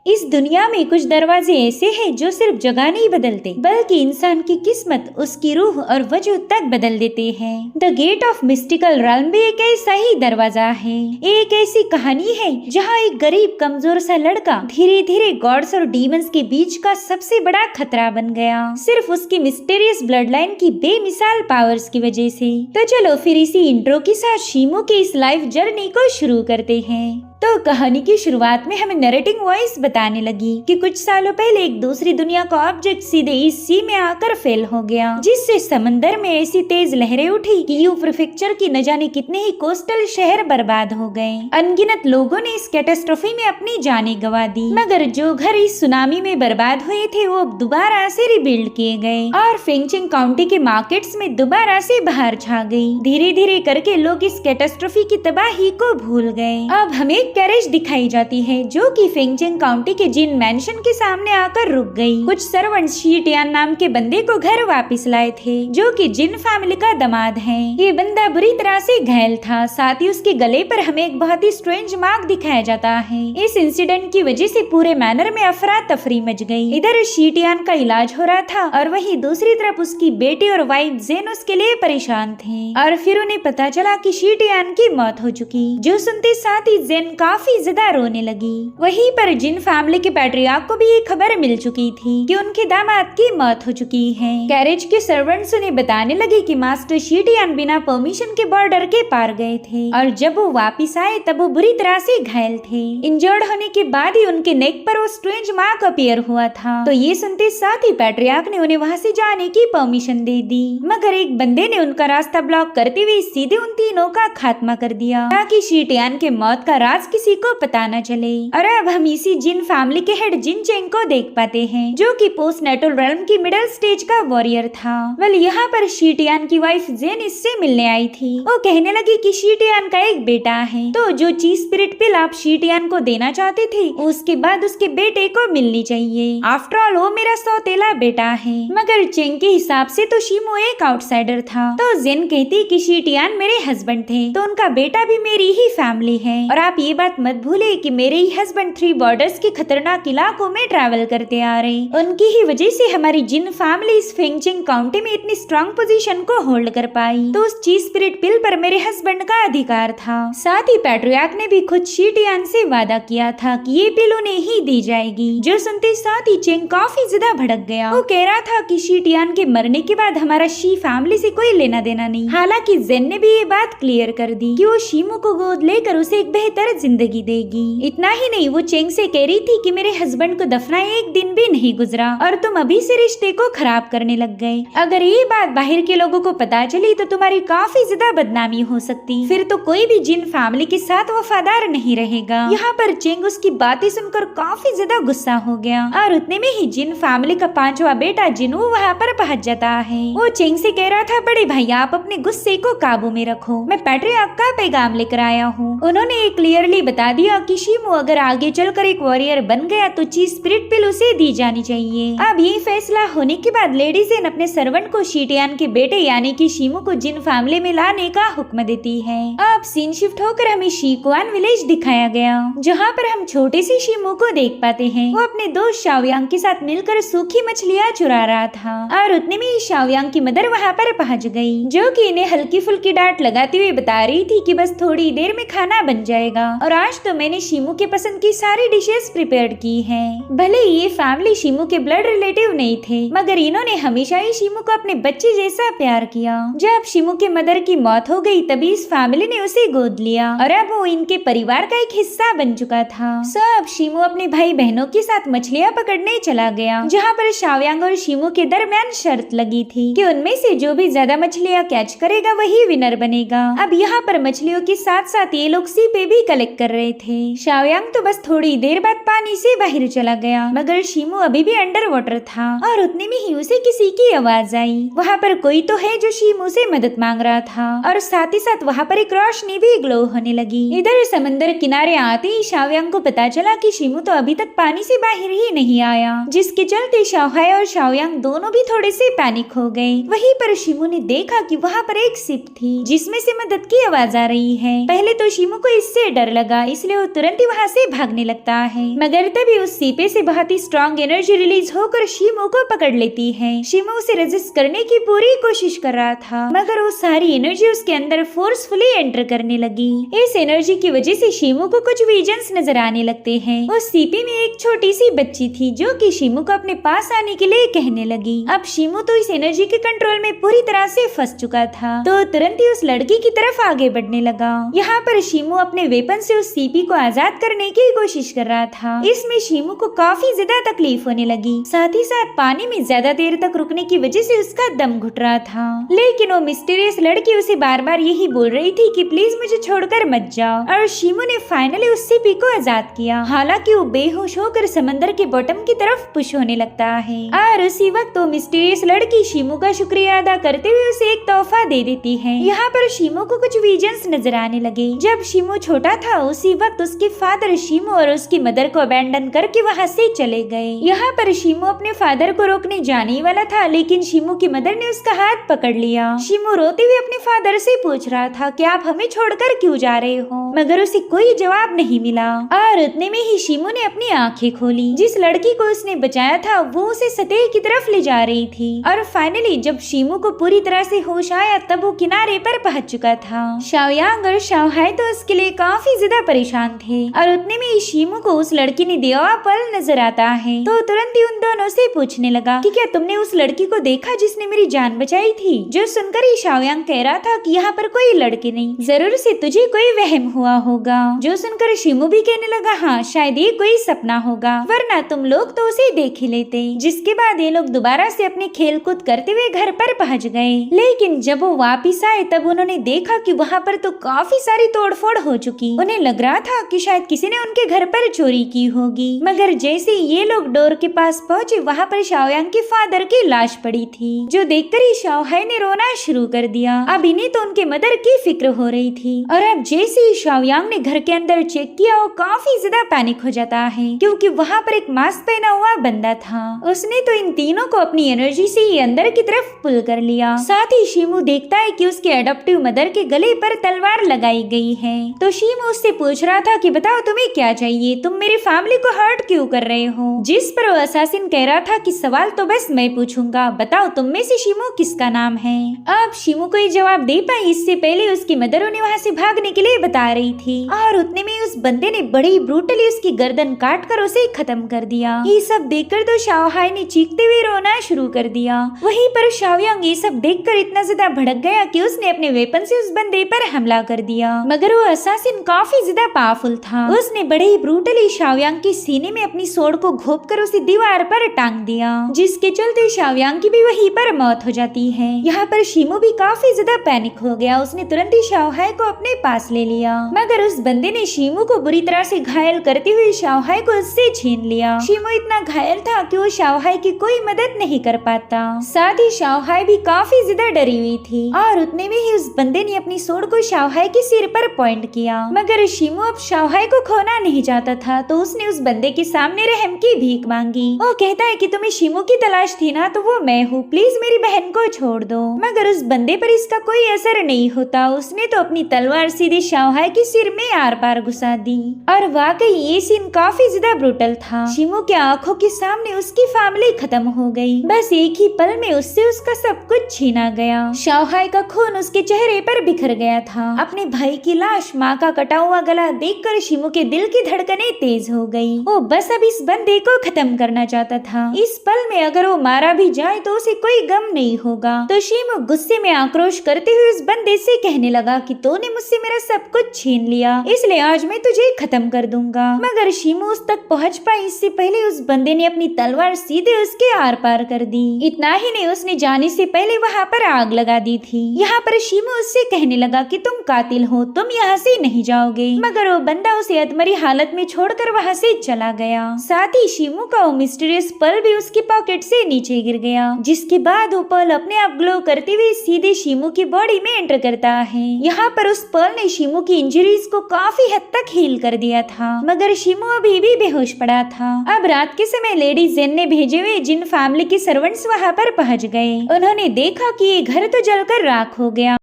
इस दुनिया में कुछ दरवाजे ऐसे हैं जो सिर्फ जगह नहीं बदलते बल्कि इंसान की किस्मत, उसकी रूह और वजूद तक बदल देते हैं। The gate of mystical realm भी एक ऐसा ही दरवाजा है। एक ऐसी कहानी है जहाँ एक गरीब कमजोर सा लड़का धीरे धीरे गॉड्स और डीमंस के बीच का सबसे बड़ा खतरा बन गया, सिर्फ उसकी मिस्टीरियस ब्लड लाइन की बेमिसाल पावर्स की वजह से। तो चलो फिर इसी इंट्रो के साथ शीमो की इस लाइफ जर्नी को शुरू करते हैं। तो कहानी की शुरुआत में हमें नरेटिंग वॉइस बताने लगी कि कुछ सालों पहले एक दूसरी दुनिया का ऑब्जेक्ट सीधे इस सी में आकर फेल हो गया, जिससे समंदर में ऐसी तेज लहरें उठी कि यू प्रीफेक्चर की न जाने कितने ही कोस्टल शहर बर्बाद हो गए। अनगिनत लोगों ने इस कैटास्ट्रोफी में अपनी जानें गंवा दी, मगर जो घर इस सुनामी में बर्बाद हुए थे वो अब दोबारा से रिबिल्ड किए गए और फेंगचिंग काउंटी के मार्केट्स में दोबारा से बाहर छा गई। धीरे धीरे करके लोग इस कैटास्ट्रोफी की तबाही को भूल गए। अब हमें कैरेज दिखाई जाती है जो कि फेंगचिंग काउंटी के जिन मैंशन के सामने आकर रुक गई। कुछ सर्वेंट शी टियान नाम के बंदे को घर वापस लाए थे जो कि जिन फैमिली का दामाद है। ये बंदा बुरी तरह से घायल था, साथ ही उसके गले पर हमें एक बहुत ही स्ट्रेंज मार्क दिखाया जाता है। इस इंसिडेंट की वजह से पूरे मैनर में अफरा तफरी मच गई। इधर शी टियान का इलाज हो रहा था और वहीं दूसरी तरफ उसकी बेटी और वाइफ जेन उसके लिए परेशान थे और फिर उन्हें पता चला कि शी टियान की मौत हो चुकी। जो सुनते साथ ही जेन काफी ज्यादा रोने लगी। वहीं पर जिन फैमिली के पैट्रियार्क को भी ये खबर मिल चुकी थी कि उनके दामाद की मौत हो चुकी है। कैरेज के सर्वेंट्स उन्हें बताने लगे कि मास्टर शी टियान बिना परमिशन के बॉर्डर के पार गए थे और जब वो वापिस आए तब वो बुरी तरह से घायल थे। इंजर्ड होने के बाद ही उनके नेक पर वो स्ट्रेंज मार्क अपीयर हुआ था। तो ये सुनते साथ ही पैट्रियार्क ने उन्हें वहाँ से जाने की परमिशन दे दी, मगर एक बंदे ने उनका रास्ता ब्लॉक करते हुए सीधे उन तीनों का खात्मा कर दिया ताकि शी टियान के मौत का राज किसी को पता न चले। और अब हम इसी जिन फैमिली के हेड जिन चेंग को देख पाते हैं जो कि पोस्ट नेटल रेल्म की मिडिल स्टेज का वॉरियर था। वेल यहाँ पर शी टियान की वाइफ जेन इससे मिलने आई थी। वो कहने लगी कि शी टियान का एक बेटा है, तो जो चीज स्पिरिट पिल आप शी टियान को देना चाहते थे उसके बाद उसके बेटे को मिलनी चाहिए। आफ्टर ऑल वो मेरा सौतेला बेटा है। मगर चेंग के हिसाब से तो शीमो एक आउटसाइडर था। तो जेन कहती कि शी टियान मेरे हस्बैंड थे तो उनका बेटा भी मेरी ही फैमिली है। और आप ये बात मत भूले कि मेरे ही हस्बैंड 3 बॉर्डर्स के खतरनाक इलाकों में ट्रैवल करते आ रहे। उनकी ही वजह से हमारी जिन फैमिली इस फेंगचिंग काउंटी में इतनी स्ट्रॉन्ग पोजीशन को होल्ड कर पाई। तो उस चीज स्पिरिट पिल पर मेरे हस्बैंड का अधिकार था। साथ ही पैट्रियार्क ने भी खुद शी टियान से वादा किया था कि ये पिल उन्हें ही दी जाएगी। जो सुनते साथ ही चेंग काफी ज्यादा भड़क गया। वो कह रहा था कि शी टियान के मरने के बाद हमारा शी फैमिली से कोई लेना देना नहीं। हालांकि जेन ने भी ये बात क्लियर कर दी कि वो शीमो को गोद लेकर उसे एक बेहतर जिंदगी देगी। इतना ही नहीं, वो चेंग से कह रही थी कि मेरे हस्बैंड को दफनाए एक दिन भी नहीं गुजरा और तुम अभी से रिश्ते को खराब करने लग गए। अगर ये बात बाहर के लोगों को पता चली तो तुम्हारी काफी ज्यादा बदनामी हो सकती, फिर तो कोई भी जिन फैमिली के साथ वफादार नहीं रहेगा। यहाँ पर चेंग उसकी बातें सुनकर काफी ज्यादा गुस्सा हो गया और उतने में ही जिन फैमिली का 5वां बेटा जिनू वहाँ पर पहुँच जाता है। वो चेंग से कह रहा था, बड़े भाई आप अपने गुस्से को काबू में रखो, मैं पैट्रियार्क का पैगाम लेकर आया हूँ। उन्होंने क्लियरली बता दिया कि शीमो अगर आगे चलकर एक वॉरियर बन गया तो चीज स्पिरिट पिल उसे दी जानी चाहिए। अब ये फैसला होने के बाद लेडी जेन अपने सर्वेंट को शी टियान के बेटे यानी कि शीमो को जिन फैमिली में लाने का हुक्म देती है। अब सीन शिफ्ट होकर हमें शीकुआन विलेज दिखाया गया जहाँ पर हम छोटे से शीमो को देख पाते हैं। वो अपने दोस्त शाओयांग के साथ मिलकर सूखी मछलियाँ चुरा रहा था और उतने में शाओयांग की मदर वहाँ पर पहुँच गई जो कि इन्हें हल्की फुल्की डांट लगाते हुए बता रही थी कि बस थोड़ी देर में खाना बन जाएगा और आज तो मैंने शीमो के पसंद की सारी डिशेस प्रिपेयर की हैं। भले ये फैमिली शीमो के ब्लड रिलेटिव नहीं थे मगर इन्होंने हमेशा ही शीमो को अपने बच्चे जैसा प्यार किया। जब शीमो के मदर की मौत हो गई तभी इस फैमिली ने उसे गोद लिया और अब वो इनके परिवार का एक हिस्सा बन चुका था। अब शीमो अपने भाई बहनों के साथ मछलियाँ पकड़ने चला गया जहाँ पर शाओयांग और शीमो के दरमियान शर्त लगी थी कि उनमें से जो भी ज्यादा मछलियाँ कैच करेगा वही विनर बनेगा। अब यहाँ पर मछलियों के साथ साथ ये लोग सीपे भी कलेक्ट कर रहे थे। शाओयांग तो बस थोड़ी देर बाद पानी से बाहर चला गया मगर शीमो अभी भी अंडर वाटर था और उतने में ही उसे किसी की आवाज आई। वहाँ पर कोई तो है जो शीमो से मदद मांग रहा था और साथ ही साथ वहाँ पर एक रोशनी भी ग्लो होने लगी। इधर समंदर किनारे आते ही शाओयांग को पता चला कि शीमो तो अभी तक पानी से बाहर ही नहीं आया, जिसके चलते शाओहाय और शाओयांग दोनों भी थोड़े से पैनिक हो गए। वहीं पर शीमो ने देखा कि वहाँ पर एक शिप थी जिसमें से मदद की आवाज आ रही है। पहले तो शीमो को इससे डर लगा, इसलिए वो तुरंत ही वहाँ से भागने लगता है। मगर तभी उस सीपे से बहुत ही स्ट्रॉन्ग एनर्जी रिलीज होकर शिमो को पकड़ लेती है। शिमो उसे रेजिस्ट करने की पूरी कोशिश कर रहा था, मगर वो सारी एनर्जी उसके अंदर फोर्सफुली एंटर करने लगी। इस एनर्जी की वजह से शिमो को कुछ विजन्स नजर आने लगते हैं। उस सीपे में एक छोटी सी बच्ची थी जो कि शिमो को अपने पास आने के लिए कहने लगी। अब शिमो तो इस एनर्जी के कंट्रोल में पूरी तरह से फंस चुका था, तो तुरंत ही उस लड़की की तरफ आगे बढ़ने लगा। यहाँ पर शिमो अपने वेपन से उस सीपी को आजाद करने की कोशिश कर रहा था। इसमें शिमो को काफी ज्यादा तकलीफ होने लगी, साथ ही साथ पानी में ज्यादा देर तक रुकने की वजह से उसका दम घुट रहा था। लेकिन वो मिस्टीरियस लड़की उसे बार बार यही बोल रही थी कि प्लीज मुझे छोड़कर मत जाओ, और शिमो ने फाइनली उस सीपी को आजाद किया। हालांकि वो बेहोश होकर समंदर के बॉटम की तरफ पुश होने लगता है, और उसी वक्त वो मिस्टीरियस लड़की शिमो का शुक्रिया अदा करते हुए उसे एक तोहफा दे देती है। यहाँ पर शिमो को कुछ विजन्स नजर आने लगे। जब शिमो छोटा था उसी वक्त उसके फादर शिमो और उसकी मदर को अबैंडन करके वहाँ से चले गए। यहाँ पर शिमो अपने फादर को रोकने जाने वाला था, लेकिन शिमो की मदर ने उसका हाथ पकड़ लिया। शिमो रोते हुए अपने फादर से पूछ रहा था कि आप हमें छोड़कर क्यों जा रहे हो, मगर उसे कोई जवाब नहीं मिला। और उतने में ही शिमो ने अपनी आंखें खोली। जिस लड़की को उसने बचाया था वो उसे सतह की तरफ ले जा रही थी, और फाइनली जब शिमो को पूरी तरह से होश आया तब वो किनारे पर पहुंच चुका था। शाओयांग और शाओहाई तो उसके लिए काफी ज्यादा परेशान थे, और उतने में ही शिमो को उस लड़की ने दिया हुआ पल नजर आता है, तो तुरंत ही उन दोनों से पूछने लगा कि क्या तुमने उस लड़की को देखा जिसने मेरी जान बचाई थी। जो सुनकर ही शाओयांग कह रहा था कि यहाँ पर कोई लड़के नहीं, जरूर से तुझे कोई वहम हुआ होगा। जो सुनकर शिमो भी कहने लगा हाँ शायद ये कोई सपना होगा, वरना तुम लोग तो उसे देख ही लेते। जिसके बाद ये लोग दोबारा से अपने खेल कूद करते हुए घर पर पहुँच गए। लेकिन जब वो वापिस आए तब उन्होंने देखा कि वहाँ पर तो काफी सारी तोड़फोड़ हो चुकी। उन्हें लग रहा था कि शायद किसी ने उनके घर पर चोरी की होगी, मगर जैसे ये लोग डोर के पास पहुँचे वहाँ पर शाओयांग के फादर की लाश पड़ी थी, जो देखकर ही शाओहाई ने रोना शुरू कर दिया। अब इन्हें तो उनके मदर की फिक्र हो रही थी, और अब जैसे ही शाओयांग ने घर के अंदर चेक किया वो काफी ज्यादा पैनिक हो जाता है, क्योंकि वहाँ पर एक मास्क पहना हुआ बंदा था। उसने तो इन तीनों को अपनी एनर्जी से ही अंदर की तरफ पुल कर लिया। साथ ही शिमो देखता है कि उसके एडॉप्टिव मदर के गले पर तलवार लगाई गई है। तो शिमो उससे पूछ रहा था कि बताओ तुम्हें क्या चाहिए, तुम मेरी फैमिली को हर्ट क्यों कर रहे हो। जिस पर वो असासिन कह रहा था कि सवाल तो बस मैं पूछूंगा, बताओ तुम में से शिमो किसका नाम है। अब शिमो को ये जवाब दे पाई इससे पहले उसकी मदर उन्हें वहाँ से भागने के लिए बता रही थी, और उतने में उस बंदे ने बड़ी ब्रूटली उसकी गर्दन काट कर उसे खत्म कर दिया। ये सब देखकर तो शाओहाई ने चीखते हुए रोना शुरू कर दिया। वहीं पर शाओयांग ये सब देखकर इतना ज्यादा भड़क गया कि उसने अपने वेपन से उस बंदे पर हमला कर दिया, मगर वो असासिन काफी ज्यादा पावरफुल था। उसने बड़े ही ब्रूटली शाओयांग के सीने में अपनी सोड को घोंप कर उसे दीवार पर टांग दिया, जिसके चलते शाओयांग की भी वहीं पर मौत हो जाती है। यहाँ पर शिमो भी काफी ज्यादा पैनिक हो गया। उसने तुरंत ही शाओहाई को अपने पास ले लिया, मगर उस बंदे ने शिमो को बुरी तरह से घायल करते हुए शाओहाई को उससे छीन लिया। शिमो इतना घायल था कि वो शाओहाई की कोई मदद नहीं कर पाता। साथ ही शाओहाई भी काफी ज्यादा डरी हुई थी, और उतने में ही उस बंदे ने अपनी सोड को शाओहाई के सिर पर पॉइंट किया। मगर शिमो अब शाओहाई को खोना नहीं चाहता था, तो उसने उस बंदे के सामने रहम की भीख मांगी। वो कहता है कि तुम्हें शिमो की तलाश थी ना, तो वो मैं हूँ, प्लीज मेरी बहन को छोड़ दो। मगर उस बंदे पर इसका कोई असर नहीं होता। उसने तो अपनी तलवार सीधे शाओहाई के सिर में आर पार घुसा दी, और वाकई ये सीन काफी ज्यादा ब्रूटल था। शिमो के आंखों के सामने उसकी फैमिली खत्म हो गई। बस एक ही पल में उससे उसका सब कुछ छीना गया। शाओहाई का खून उसके चेहरे पर बिखर गया था। अपने भाई की लाश, माँ का कटा हुआ गला देखकर शिमो के दिल की धड़कनें तेज हो गई। वो बस अब इस बंदे को खत्म करना चाहता था। इस पल में अगर वो मारा भी जाए तो उसे कोई गम नहीं होगा। तो शिमो गुस्से में आक्रोश करते हुए उस बंदे से कहने लगा कि तूने मुझसे मेरा सब कुछ छीन लिया, इसलिए आज मैं तुझे खत्म कर दूंगा। मगर शिमो उस तक पहुँच पाई इससे पहले उस बंदे ने अपनी तलवार सीधे उसके आर पार कर दी। इतना ही नहीं, उसने जाने से पहले वहाँ पर आग लगा दी थी। यहाँ पर शिमो उससे कहने लगा कि तुम कातिल हो, तुम यहाँ से नहीं जाओगे। मगर वो बंदा उसे अधमरी हालत में छोड़कर वहाँ से चला गया। साथ ही शिमो का वो मिस्टीरियस पर्ल भी उसकी पॉकेट से नीचे गिर गया, जिसके बाद वो पर्ल अपने आप ग्लो करते हुए सीधे शिमो की बॉडी में एंटर करता है। यहाँ पर उस पर्ल ने शिमो की इंजरीज को काफी हद तक हील कर दिया था, मगर शिमो अभी भी बेहोश पड़ा था। अब रात के समय लेडी जेन ने भेजे हुए जिन फैमिली के सर्वेंट्स वहाँ पर पहुँच गए। उन्होंने देखा कि ये घर तो जलकर राख हो गया।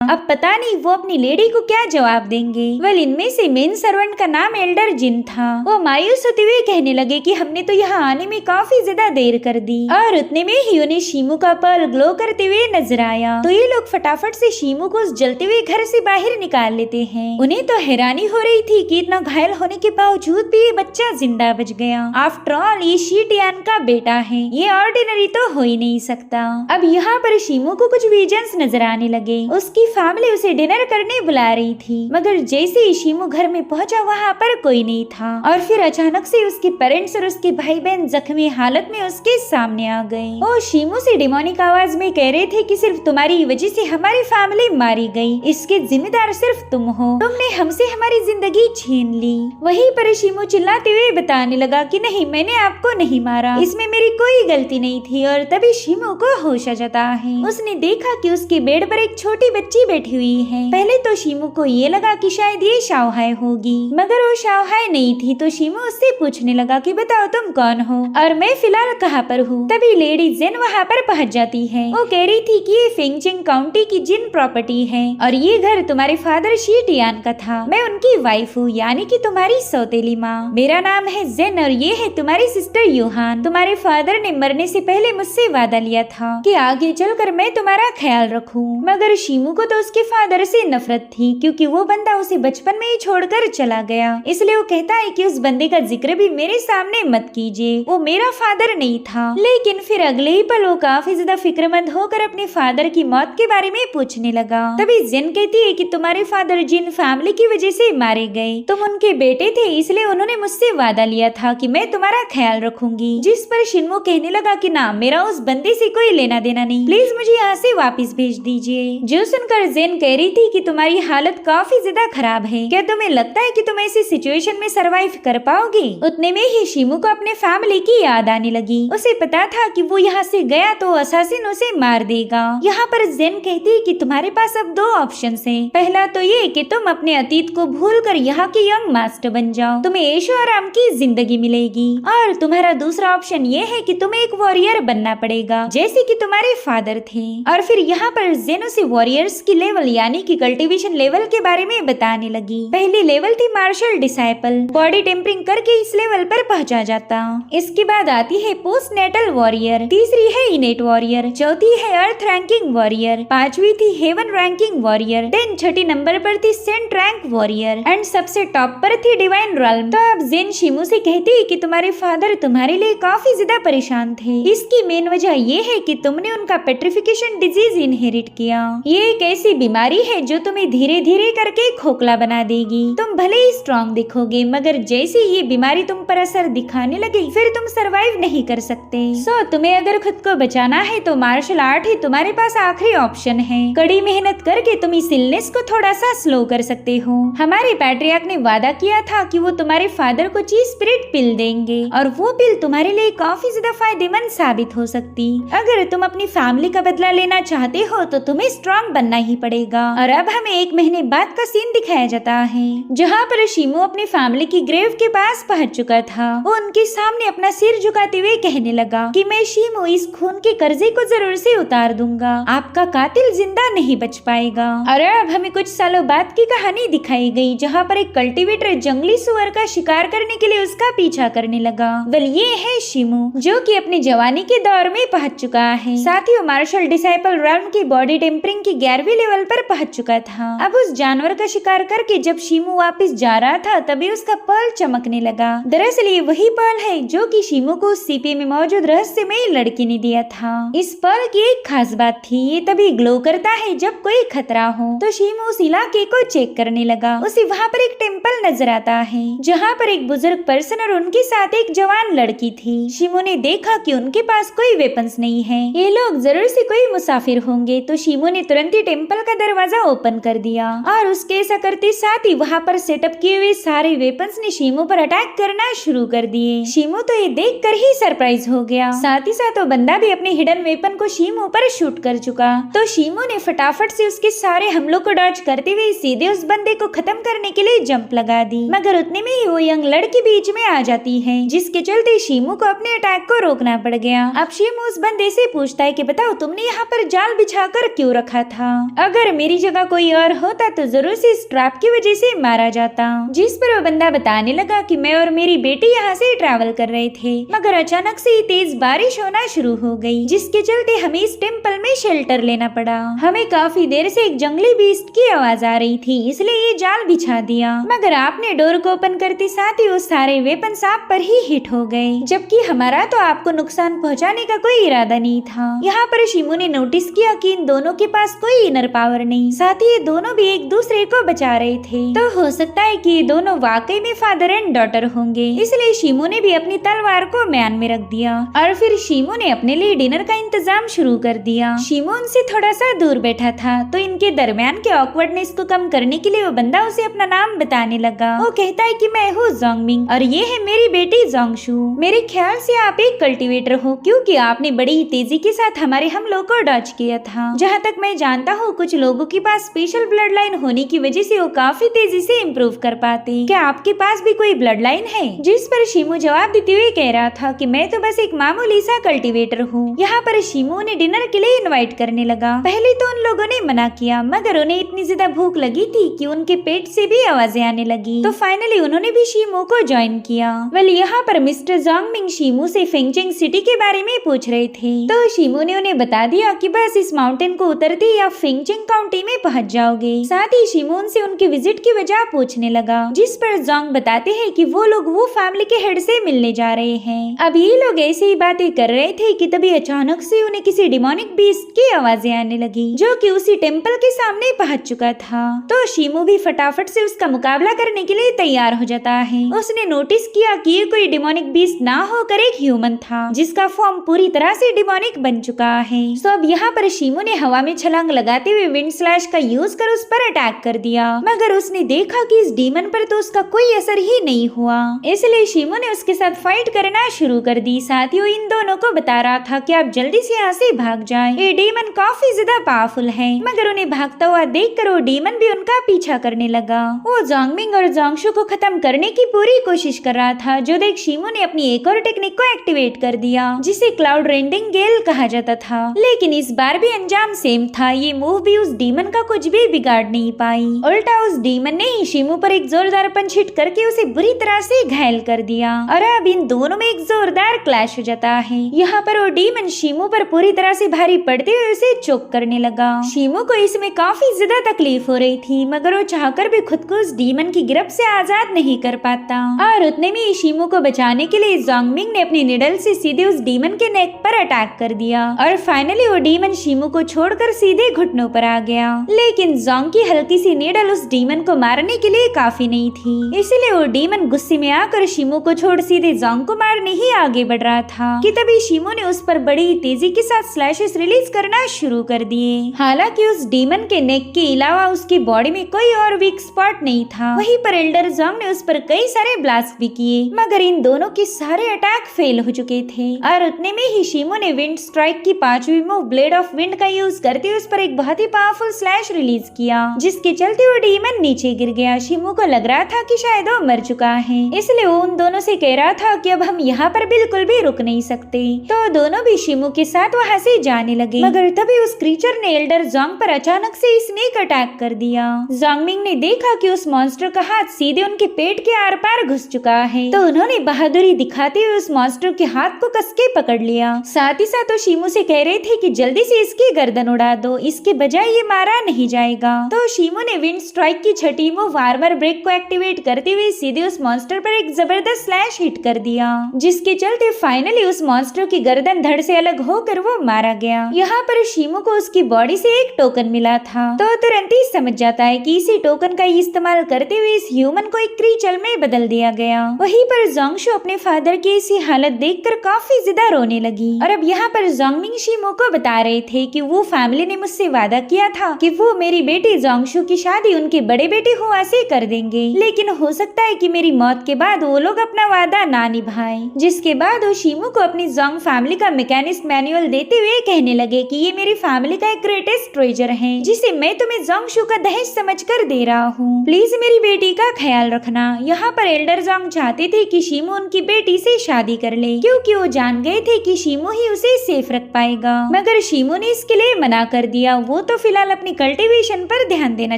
अब पता नहीं वो अपनी लेडी को क्या जवाब देंगे। वेल इनमें से मेन सर्वेंट का नाम एल्डर जिन था। वो मायूस होते हुए कहने लगे कि हमने तो यहाँ आने में काफी ज्यादा देर कर दी। और उतने में ही उन्हें शीमू का पर्ल ग्लो करते हुए नजर आया। तो ये लोग फटाफट से शीमू को उस जलते हुए घर से बाहर निकाल लेते हैं। उन्हें तो हैरानी हो रही थी कि इतना घायल होने के बावजूद भी ये बच्चा जिंदा बच गया। आफ्टर ऑल ये शी टियान का बेटा है, ये ऑर्डिनरी तो हो ही नहीं सकता। अब यहाँ पर शीमू को कुछ विजन्स नजर आने लगे। उसकी फैमिली उसे डिनर करने बुला रही थी, मगर जैसे ही शीमू घर में पहुंचा वहाँ पर कोई नहीं था। और फिर अचानक से उसके पेरेंट्स और उसके भाई बहन जख्मी हालत में उसके सामने आ गए। वो शीमू से डिमोनिक आवाज में कह रहे थे कि सिर्फ तुम्हारी वजह से हमारी फैमिली मारी गई, इसके जिम्मेदार सिर्फ तुम हो, तुमने हमसे हमारी जिंदगी छीन ली। वहीं पर शीमू चिल्लाते हुए बताने लगा कि नहीं, मैंने आपको नहीं मारा, इसमें मेरी कोई गलती नहीं थी। और तभी शीमू को होश आ जाता है। उसने देखा कि उसके बेड पर एक छोटी बच्ची बैठी हुई है। पहले तो शीमू को ये लगा कि शायद ये शाओहाय होगी, मगर वो शाओहाय नहीं थी। तो शीमू उससे पूछने लगा कि बताओ तुम कौन हो और मैं फिलहाल कहाँ पर हूँ। तभी लेडी जेन वहाँ पर पहुँच जाती है। वो कह रही थी कि ये फेंगचिंग काउंटी की जिन प्रॉपर्टी है और ये घर तुम्हारे फादर शी टियान का था। मैं उनकी वाइफ हूँ, यानी कि तुम्हारी सौतेली माँ। मेरा नाम है जेन और ये है तुम्हारी सिस्टर यूहान। तुम्हारे फादर ने मरने से पहले मुझसे वादा लिया था कि आगे चलकर मैं तुम्हारा ख्याल रखूं। मगर शीमू को तो उसके फादर से नफरत थी, क्योंकि वो बंदा उसे बचपन में ही छोड़कर चला गया। इसलिए वो कहता है कि उस बंदे का जिक्र भी मेरे सामने मत कीजिए, वो मेरा फादर नहीं था। लेकिन फिर अगले ही पल वो काफी ज्यादा फिक्रमंद होकर अपने फादर की मौत के बारे में पूछने लगा। तभी जेन कहती है कि तुम्हारे फादर जिन फैमिली की वजह से मारे गए, तुम उनके बेटे थे, इसलिए उन्होंने मुझसे वादा लिया था कि मैं तुम्हारा ख्याल रखूंगी। जिस पर शिन्मो कहने लगा कि ना, मेरा उस बंदे से कोई लेना देना नहीं, प्लीज मुझे यहाँ से वापस भेज दीजिए। जो सुनकर जेन कह रही थी कि तुम्हारी हालत काफी ज्यादा खराब है, क्या तुम्हें लगता है कि तुम ऐसी सिचुएशन में सरवाइव कर पाओगे? उतने में ही शीमू को अपने फैमिली की याद आने लगी। उसे पता था कि वो यहाँ से गया तो असासिन उसे मार देगा। यहाँ पर जेन कहती है कि तुम्हारे पास अब दो ऑप्शन हैं। पहला तो ये कि तुम अपने अतीत को भूलकर यहाँ के यंग मास्टर बन जाओ, तुम्हें ऐशो आराम की जिंदगी मिलेगी। और तुम्हारा दूसरा ऑप्शन ये है कि तुम्हें एक वॉरियर बनना पड़ेगा, जैसे कि तुम्हारे फादर थे। और फिर यहाँ पर जेन उसे वॉरियर्स की लेवल यानी कि कल्टीवेशन लेवल के बारे में बताने लगी। पहली लेवल थी मार्शल डिसाइपल, बॉडी टेम्परिंग करके इस लेवल पर पहुंचा जाता। इसके बाद आती है पोस्ट नेटल वॉरियर, तीसरी है इनेट वॉरियर, चौथी है अर्थ रैंकिंग वॉरियर, पांचवी थी हेवन रैंकिंग वॉरियर, देन छठी नंबर पर थी सेंट रैंक वॉरियर एंड सबसे टॉप पर थी डिवाइन रॉल्म। तो अब जेन शीमू से कहती है कि तुम्हारे फादर तुम्हारे लिए काफी ज्यादा परेशान थे। इसकी मेन वजह ये है कि तुमने उनका पेट्रिफिकेशन डिजीज इनहेरिट किया। ये एक ऐसी बीमारी है जो तुम्हें धीरे धीरे करके खोखला बना देगी। तुम भले ही स्ट्रॉन्ग दिखोगे, मगर जैसे ये बीमारी तुम पर असर दिखाने लगे फिर तुम सरवाइव नहीं कर सकते। सो तुम्हें अगर खुद को बचाना है तो मार्शल आर्ट ही तुम्हारे पास आखिरी ऑप्शन है। कड़ी मेहनत करके तुम इस इलनेस को थोड़ा सा स्लो कर सकते हो। हमारे पैट्रियार्क ने वादा किया था कि वो तुम्हारे फादर को चीज स्पिरिट पिल देंगे और वो पिल तुम्हारे लिए काफी ज्यादा फायदेमंद साबित हो सकती। अगर तुम अपनी फैमिली का बदला लेना चाहते हो तो तुम्हें स्ट्रॉन्ग बनना ही पड़ेगा। और अब हमें 1 महीने बाद का सीन दिखाया जाता है, जहाँ पर शीमू अपनी फैमिली की ग्रेव के पास पहुँच चुका था। वो उनके सामने अपना सिर झुकाते हुए कहने लगा कि मैं शीमू इस खून के कर्जे को जरूर से उतार दूंगा, आपका कातिल जिंदा नहीं बच पाएगा। और अब हमें कुछ सालों बाद की कहानी दिखाई गई, जहाँ पर एक कल्टीवेटर जंगली सुअर का शिकार करने के लिए उसका पीछा करने लगा। वेल ये है शीमू, जो कि अपनी जवानी के दौर में पहुंच चुका है। साथ ही वो मार्शल डिसाइपल रॉल्म की बॉडी टेम्परिंग की 11वीं लेवल पर पहुंच चुका था। अब उस जानवर का शिकार करके जब शीमू वापस जा रहा था तभी उसका पर्ल चमकने लगा। दरअसल ये वही पर्ल है जो कि शीमू को सीपी में मौजूद रहस्यमयी लड़की ने दिया था। इस पर्ल की एक खास बात थी, ये तभी ग्लो करता है जब कोई खतरा हो। तो शीमू उस इलाके को चेक करने लगा। उसे वहाँ पर एक टेम्पल नजर आता है, जहाँ पर एक बुजुर्ग पर्सन और उनके साथ एक जवान लड़की थी। शीमू ने देखा कि उनके पास कोई वेपन्स नहीं है, ये लोग जरूर से कोई मुसाफिर होंगे। तो शीमू ने तुरंत ही टेम्पल का दरवाजा ओपन कर दिया और उसके ऐसा करते साथ ही वहाँ पर सेटअप किए हुए सारे वेपन्स ने शीमू पर अटैक करना शुरू कर दिए। शीमू तो ये देख कर ही सरप्राइज हो गया। साथ ही साथ वो बंदा भी अपने हिडन वेपन को शीमू पर शूट कर चुका। तो शीमू ने फटाफट से उसके सारे हमलों को डॉज करते हुए सीधे उस बंदे को खत्म करने के लिए जंप लगा दी। मगर उतने में ही वो यंग लड़की बीच में आ जाती है, जिसके चलते शीमू को अपने अटैक को रोकना पड़ गया। अब शीमू उस बंदे से पूछता है कि बताओ तुमने यहाँ पर जाल बिछाकर क्यों रखा था? अगर मेरी जगह कोई और होता तो जरूर से इस ट्रैप की वजह से मारा जाता। जिस पर वो बंदा बताने लगा कि मैं और मेरी बेटी यहाँ से ट्रैवल कर रहे थे, मगर अचानक से तेज बारिश होना शुरू हो गई, जिसके चलते हमें इस टेम्पल में शेल्टर लेना पड़ा। हमें काफी देर से एक जंगली बीस्ट की आवाज आ रही थी, इसलिए ये जाल बिछा दिया, मगर आपने डोर को ओपन करते साथ ही वो सारे वेपन्स आप पर ही हिट हो गए, जबकि हमारा तो आपको नुकसान पहुंचाने का कोई इरादा नहीं था। यहाँ पर शिमू ने नोटिस किया कि इन दोनों के पास कोई इनर पावर नहीं, साथ ही ये दोनों भी एक दूसरे को बचा रहे थे, तो हो सकता है कि ये दोनों वाकई में फादर एंड डॉटर होंगे। इसलिए शिमू ने भी अपनी तलवार को म्यान में रख दिया और फिर शिमू ने अपने लिए डिनर का इंतजाम शुरू कर दिया। शिमू उनसे थोड़ा सा दूर बैठा था, तो इनके दरमियान के ऑकवर्डनेस को कम करने के लिए वो बंदा उसे अपना नाम बताने लगा। वो कहता है कि मैं हूँ जोंगमिंग और ये है मेरी बेटी जोंगशू। मेरे ख्याल से आप एक कल्टीवेटर हो, क्योंकि आपने बड़ी ही तेजी के साथ हमारे हमलों को डॉज किया था। जहाँ तक मैं जानता हूँ कुछ लोगों के पास स्पेशल ब्लड लाइन होने की वजह से वो काफी तेजी से इम्प्रूव कर पाते। क्या आपके पास भी कोई ब्लड लाइन है? जिस पर शिमू जवाब देते हुए कह रहा था कि मैं तो बस एक मामूली सा कल्टीवेटर हूँ। यहाँ पर शिमू ने डिनर के लिए इनवाइट करने लगा। पहले तो उन लोगों ने मना किया, मगर उन्हें इतनी ज्यादा भूख लगी थी कि उनके पेट से भी आवाजें आने लगी, तो फाइनली उन्होंने भी शिमू को ज्वाइन किया। वेल यहाँ पर मिस्टर जोंगमिंग शिमू से फेंगचेंग सिटी के बारे में पूछ रहे थे, तो शिमू ने उन्हें बता दिया कि बस इस माउंटेन को उतरते ही आप फेंगचेंग काउंटी में पहुंच जाओगे। साथ ही शिमू उनसे उनकी विजिट की वजह पूछने लगा, जिस पर जोंग बताते हैं कि वो लोग वो फैमिली के हेड से मिलने जा रहे हैं। अब ये लोग ऐसी ही बातें कर रहे थे कि तभी अचानक से उन्हें किसी डिमोनिक बीस्ट की आवाजें आने लगी, जो कि उसी टेम्पल के सामने पहुंच चुका था। तो शिमू भी फटाफट से उसका मुकाबला करने के लिए तैयार हो जाता है। उसने नोटिस किया कि ये कोई डिमोनिक बीस्ट ना होकर एक ह्यूमन था, जिसका फॉर्म पूरी तरह से डिमोनिक बन चुका है। तो अब यहाँ पर शिमू ने हवा में छलांग लगाते हुए विंड स्लैश का यूज कर उस पर अटैक कर दिया, मगर उसने देखा कि इस डीमन पर तो उसका कोई असर ही नहीं हुआ। इसलिए शिमू ने उसके साथ फाइट करना शुरू कर दी। साथ ही वो इन दोनों को बता रहा था कि आप जल्दी से यहाँ से भाग जाएं। ये डीमन काफी ज्यादा पावरफुल है, मगर उन्हें भागता हुआ देखकर वो डीमन भी उनका पीछा करने लगा। वो जोंगमिंग और जोंगशू को खत्म करने की पूरी कोशिश कर रहा था, जो देख शिमू ने अपनी एक और टेक्निक को एक्टिवेट कर दिया, जिसे क्लाउड रेंडिंग गेल कहा जाता था। लेकिन इस बार भी अंजाम सेम था, ये मूव भी उस डीमन का कुछ भी बिगाड़ नहीं पाई। उल्टा उस डीमन ने ही शिमू पर एक जोरदार पंच हिट करके उसे बुरी तरह से घायल कर दिया और अब इन दोनों में एक जोरदार क्लैश हो जाता है। यहाँ पर वो डीमन शिमू पर पूरी तरह से भारी पड़ते हुए उसे चोक करने लगा। शिमू को इसमें काफी ज्यादा तकलीफ हो रही थी, मगर वो चाहकर भी खुद को उस डीमन की गिरफ्त से आजाद नहीं कर पाता। और उतने में शिमू को बचाने के लिए जोंगमिंग ने अपनी निडल से सीधे उस डीमन के नेक पर अटैक कर दिया और फाइनली वो डीमन शिमू को छोड़कर सीधे घुटनों पर आ गया। लेकिन जोंग की हल्की सी निडल उस डीमन को मारने के लिए काफी नहीं थी, इसलिए वो डीमन गुस्से में आकर शिमू को छोड़ सीधे जोंग को मारने ही आगे बढ़ रहा था कि तभी शिमू ने उस पर बड़ी तेजी के साथ स्लैशेस रिलीज करना शुरू कर दिए। हालांकि उस डीमन के नेक के अलावा उसकी बॉडी में कोई और वीक स्पॉट नहीं था। वहीं पर एल्डर जोंग ने उस पर कई सारे ब्लास्ट भी किए, मगर इन दोनों के सारे अटैक फेल हो चुके थे। और उतने में ही शिमू ने विंड स्ट्राइक की 5वीं मूव ब्लेड ऑफ विंड का यूज करते हुए उस पर एक बहुत ही पावरफुल स्लैश रिलीज किया, जिसके चलते वो डीमन नीचे गिर गया। शिमू को लग रहा था कि शायद वो मर चुका है, इसलिए वो उन दोनों से कह रहा था कि अब हम यहाँ पर बिल्कुल भी रुक नहीं सकते। तो दोनों भी शिमू के साथ वहाँ से जाने लगे, मगर तभी उस क्रीचर ने एल्डर जोंग पर अचानक से स्नेक अटैक कर दिया। जोंगमिंग ने देखा कि उस मॉन्स्टर का हाथ सीधे उनके पेट के आर पार घुस चुका है, तो उन्होंने बहादुरी दिखाते हुए उस मॉन्स्टर के हाथ को कसके पकड़ लिया। साथ ही साथ वो शिमू से कह रहे थे कि जल्दी से इसकी गर्दन उड़ा दो, इसके बजाय ये मारा नहीं जाएगा। तो शिमू ने विंड स्ट्राइक की 6ठी मूव वार्मर ब्रेक को एक्टिवेट करते हुए सीधे उस मॉन्स्टर पर एक जबरदस्त स्लैश हिट कर दिया, जिसके चलते फाइनली उस मॉन्स्टर की गर्दन धड़ से अलग होकर वो मारा गया। यहाँ पर शिमू को उसकी बॉडी से एक टोकन मिला था, तो तुरंत ही समझ जाता है कि इसी टोकन का इस्तेमाल करते हुए इस ह्यूमन को एक क्रीचर में बदल दिया गया। वहीं पर जोंगशू अपने फादर की ऐसी हालत देखकर काफी ज्यादा रोने लगी और अब यहाँ पर जोंगमिंग शिमू को बता रहे थे कि वो फैमिली ने मुझसे वादा किया था कि वो मेरी बेटी जोंगशू की शादी उनके बड़े बेटे हुआ से कर देंगे, लेकिन हो सकता है कि मेरी मौत के बाद वो लोग अपना वादा ना निभाएं। जिसके बाद वो शिमू को अपनी जोंग फैमिली का मैकेनिस्ट मैनुअल देते हुए कहने लगे कि ये मेरी फैमिली का एक ग्रेटेस्ट ट्रेजर है, जिसे मैं तुम्हें जोंगशू का दहेज समझकर दे रहा हूँ। प्लीज मेरी बेटी का ख्याल रखना। यहाँ पर एल्डर जोंग चाहते थे कि शिमू उनकी बेटी से शादी कर ले, क्योंकि वो जान गए थे कि शिमू ही उसे सेफ रख पाएगा, मगर शिमू ने इसके लिए मना कर दिया। वो तो फिलहाल अपनी कल्टीवेशन पर ध्यान देना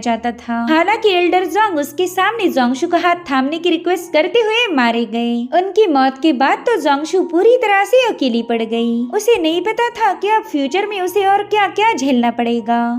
चाहता था। हालांकि एल्डर जोंग उसके सामने जोंगशु का हाथ थामने की रिक्वेस्ट करते हुए मारे गए। उनकी मौत के बाद तो जोंगशु पूरी तरह से अकेली पड़ गई। उसे नहीं पता था कि अब फ्यूचर में उसे और क्या क्या झेलना पड़ेगा।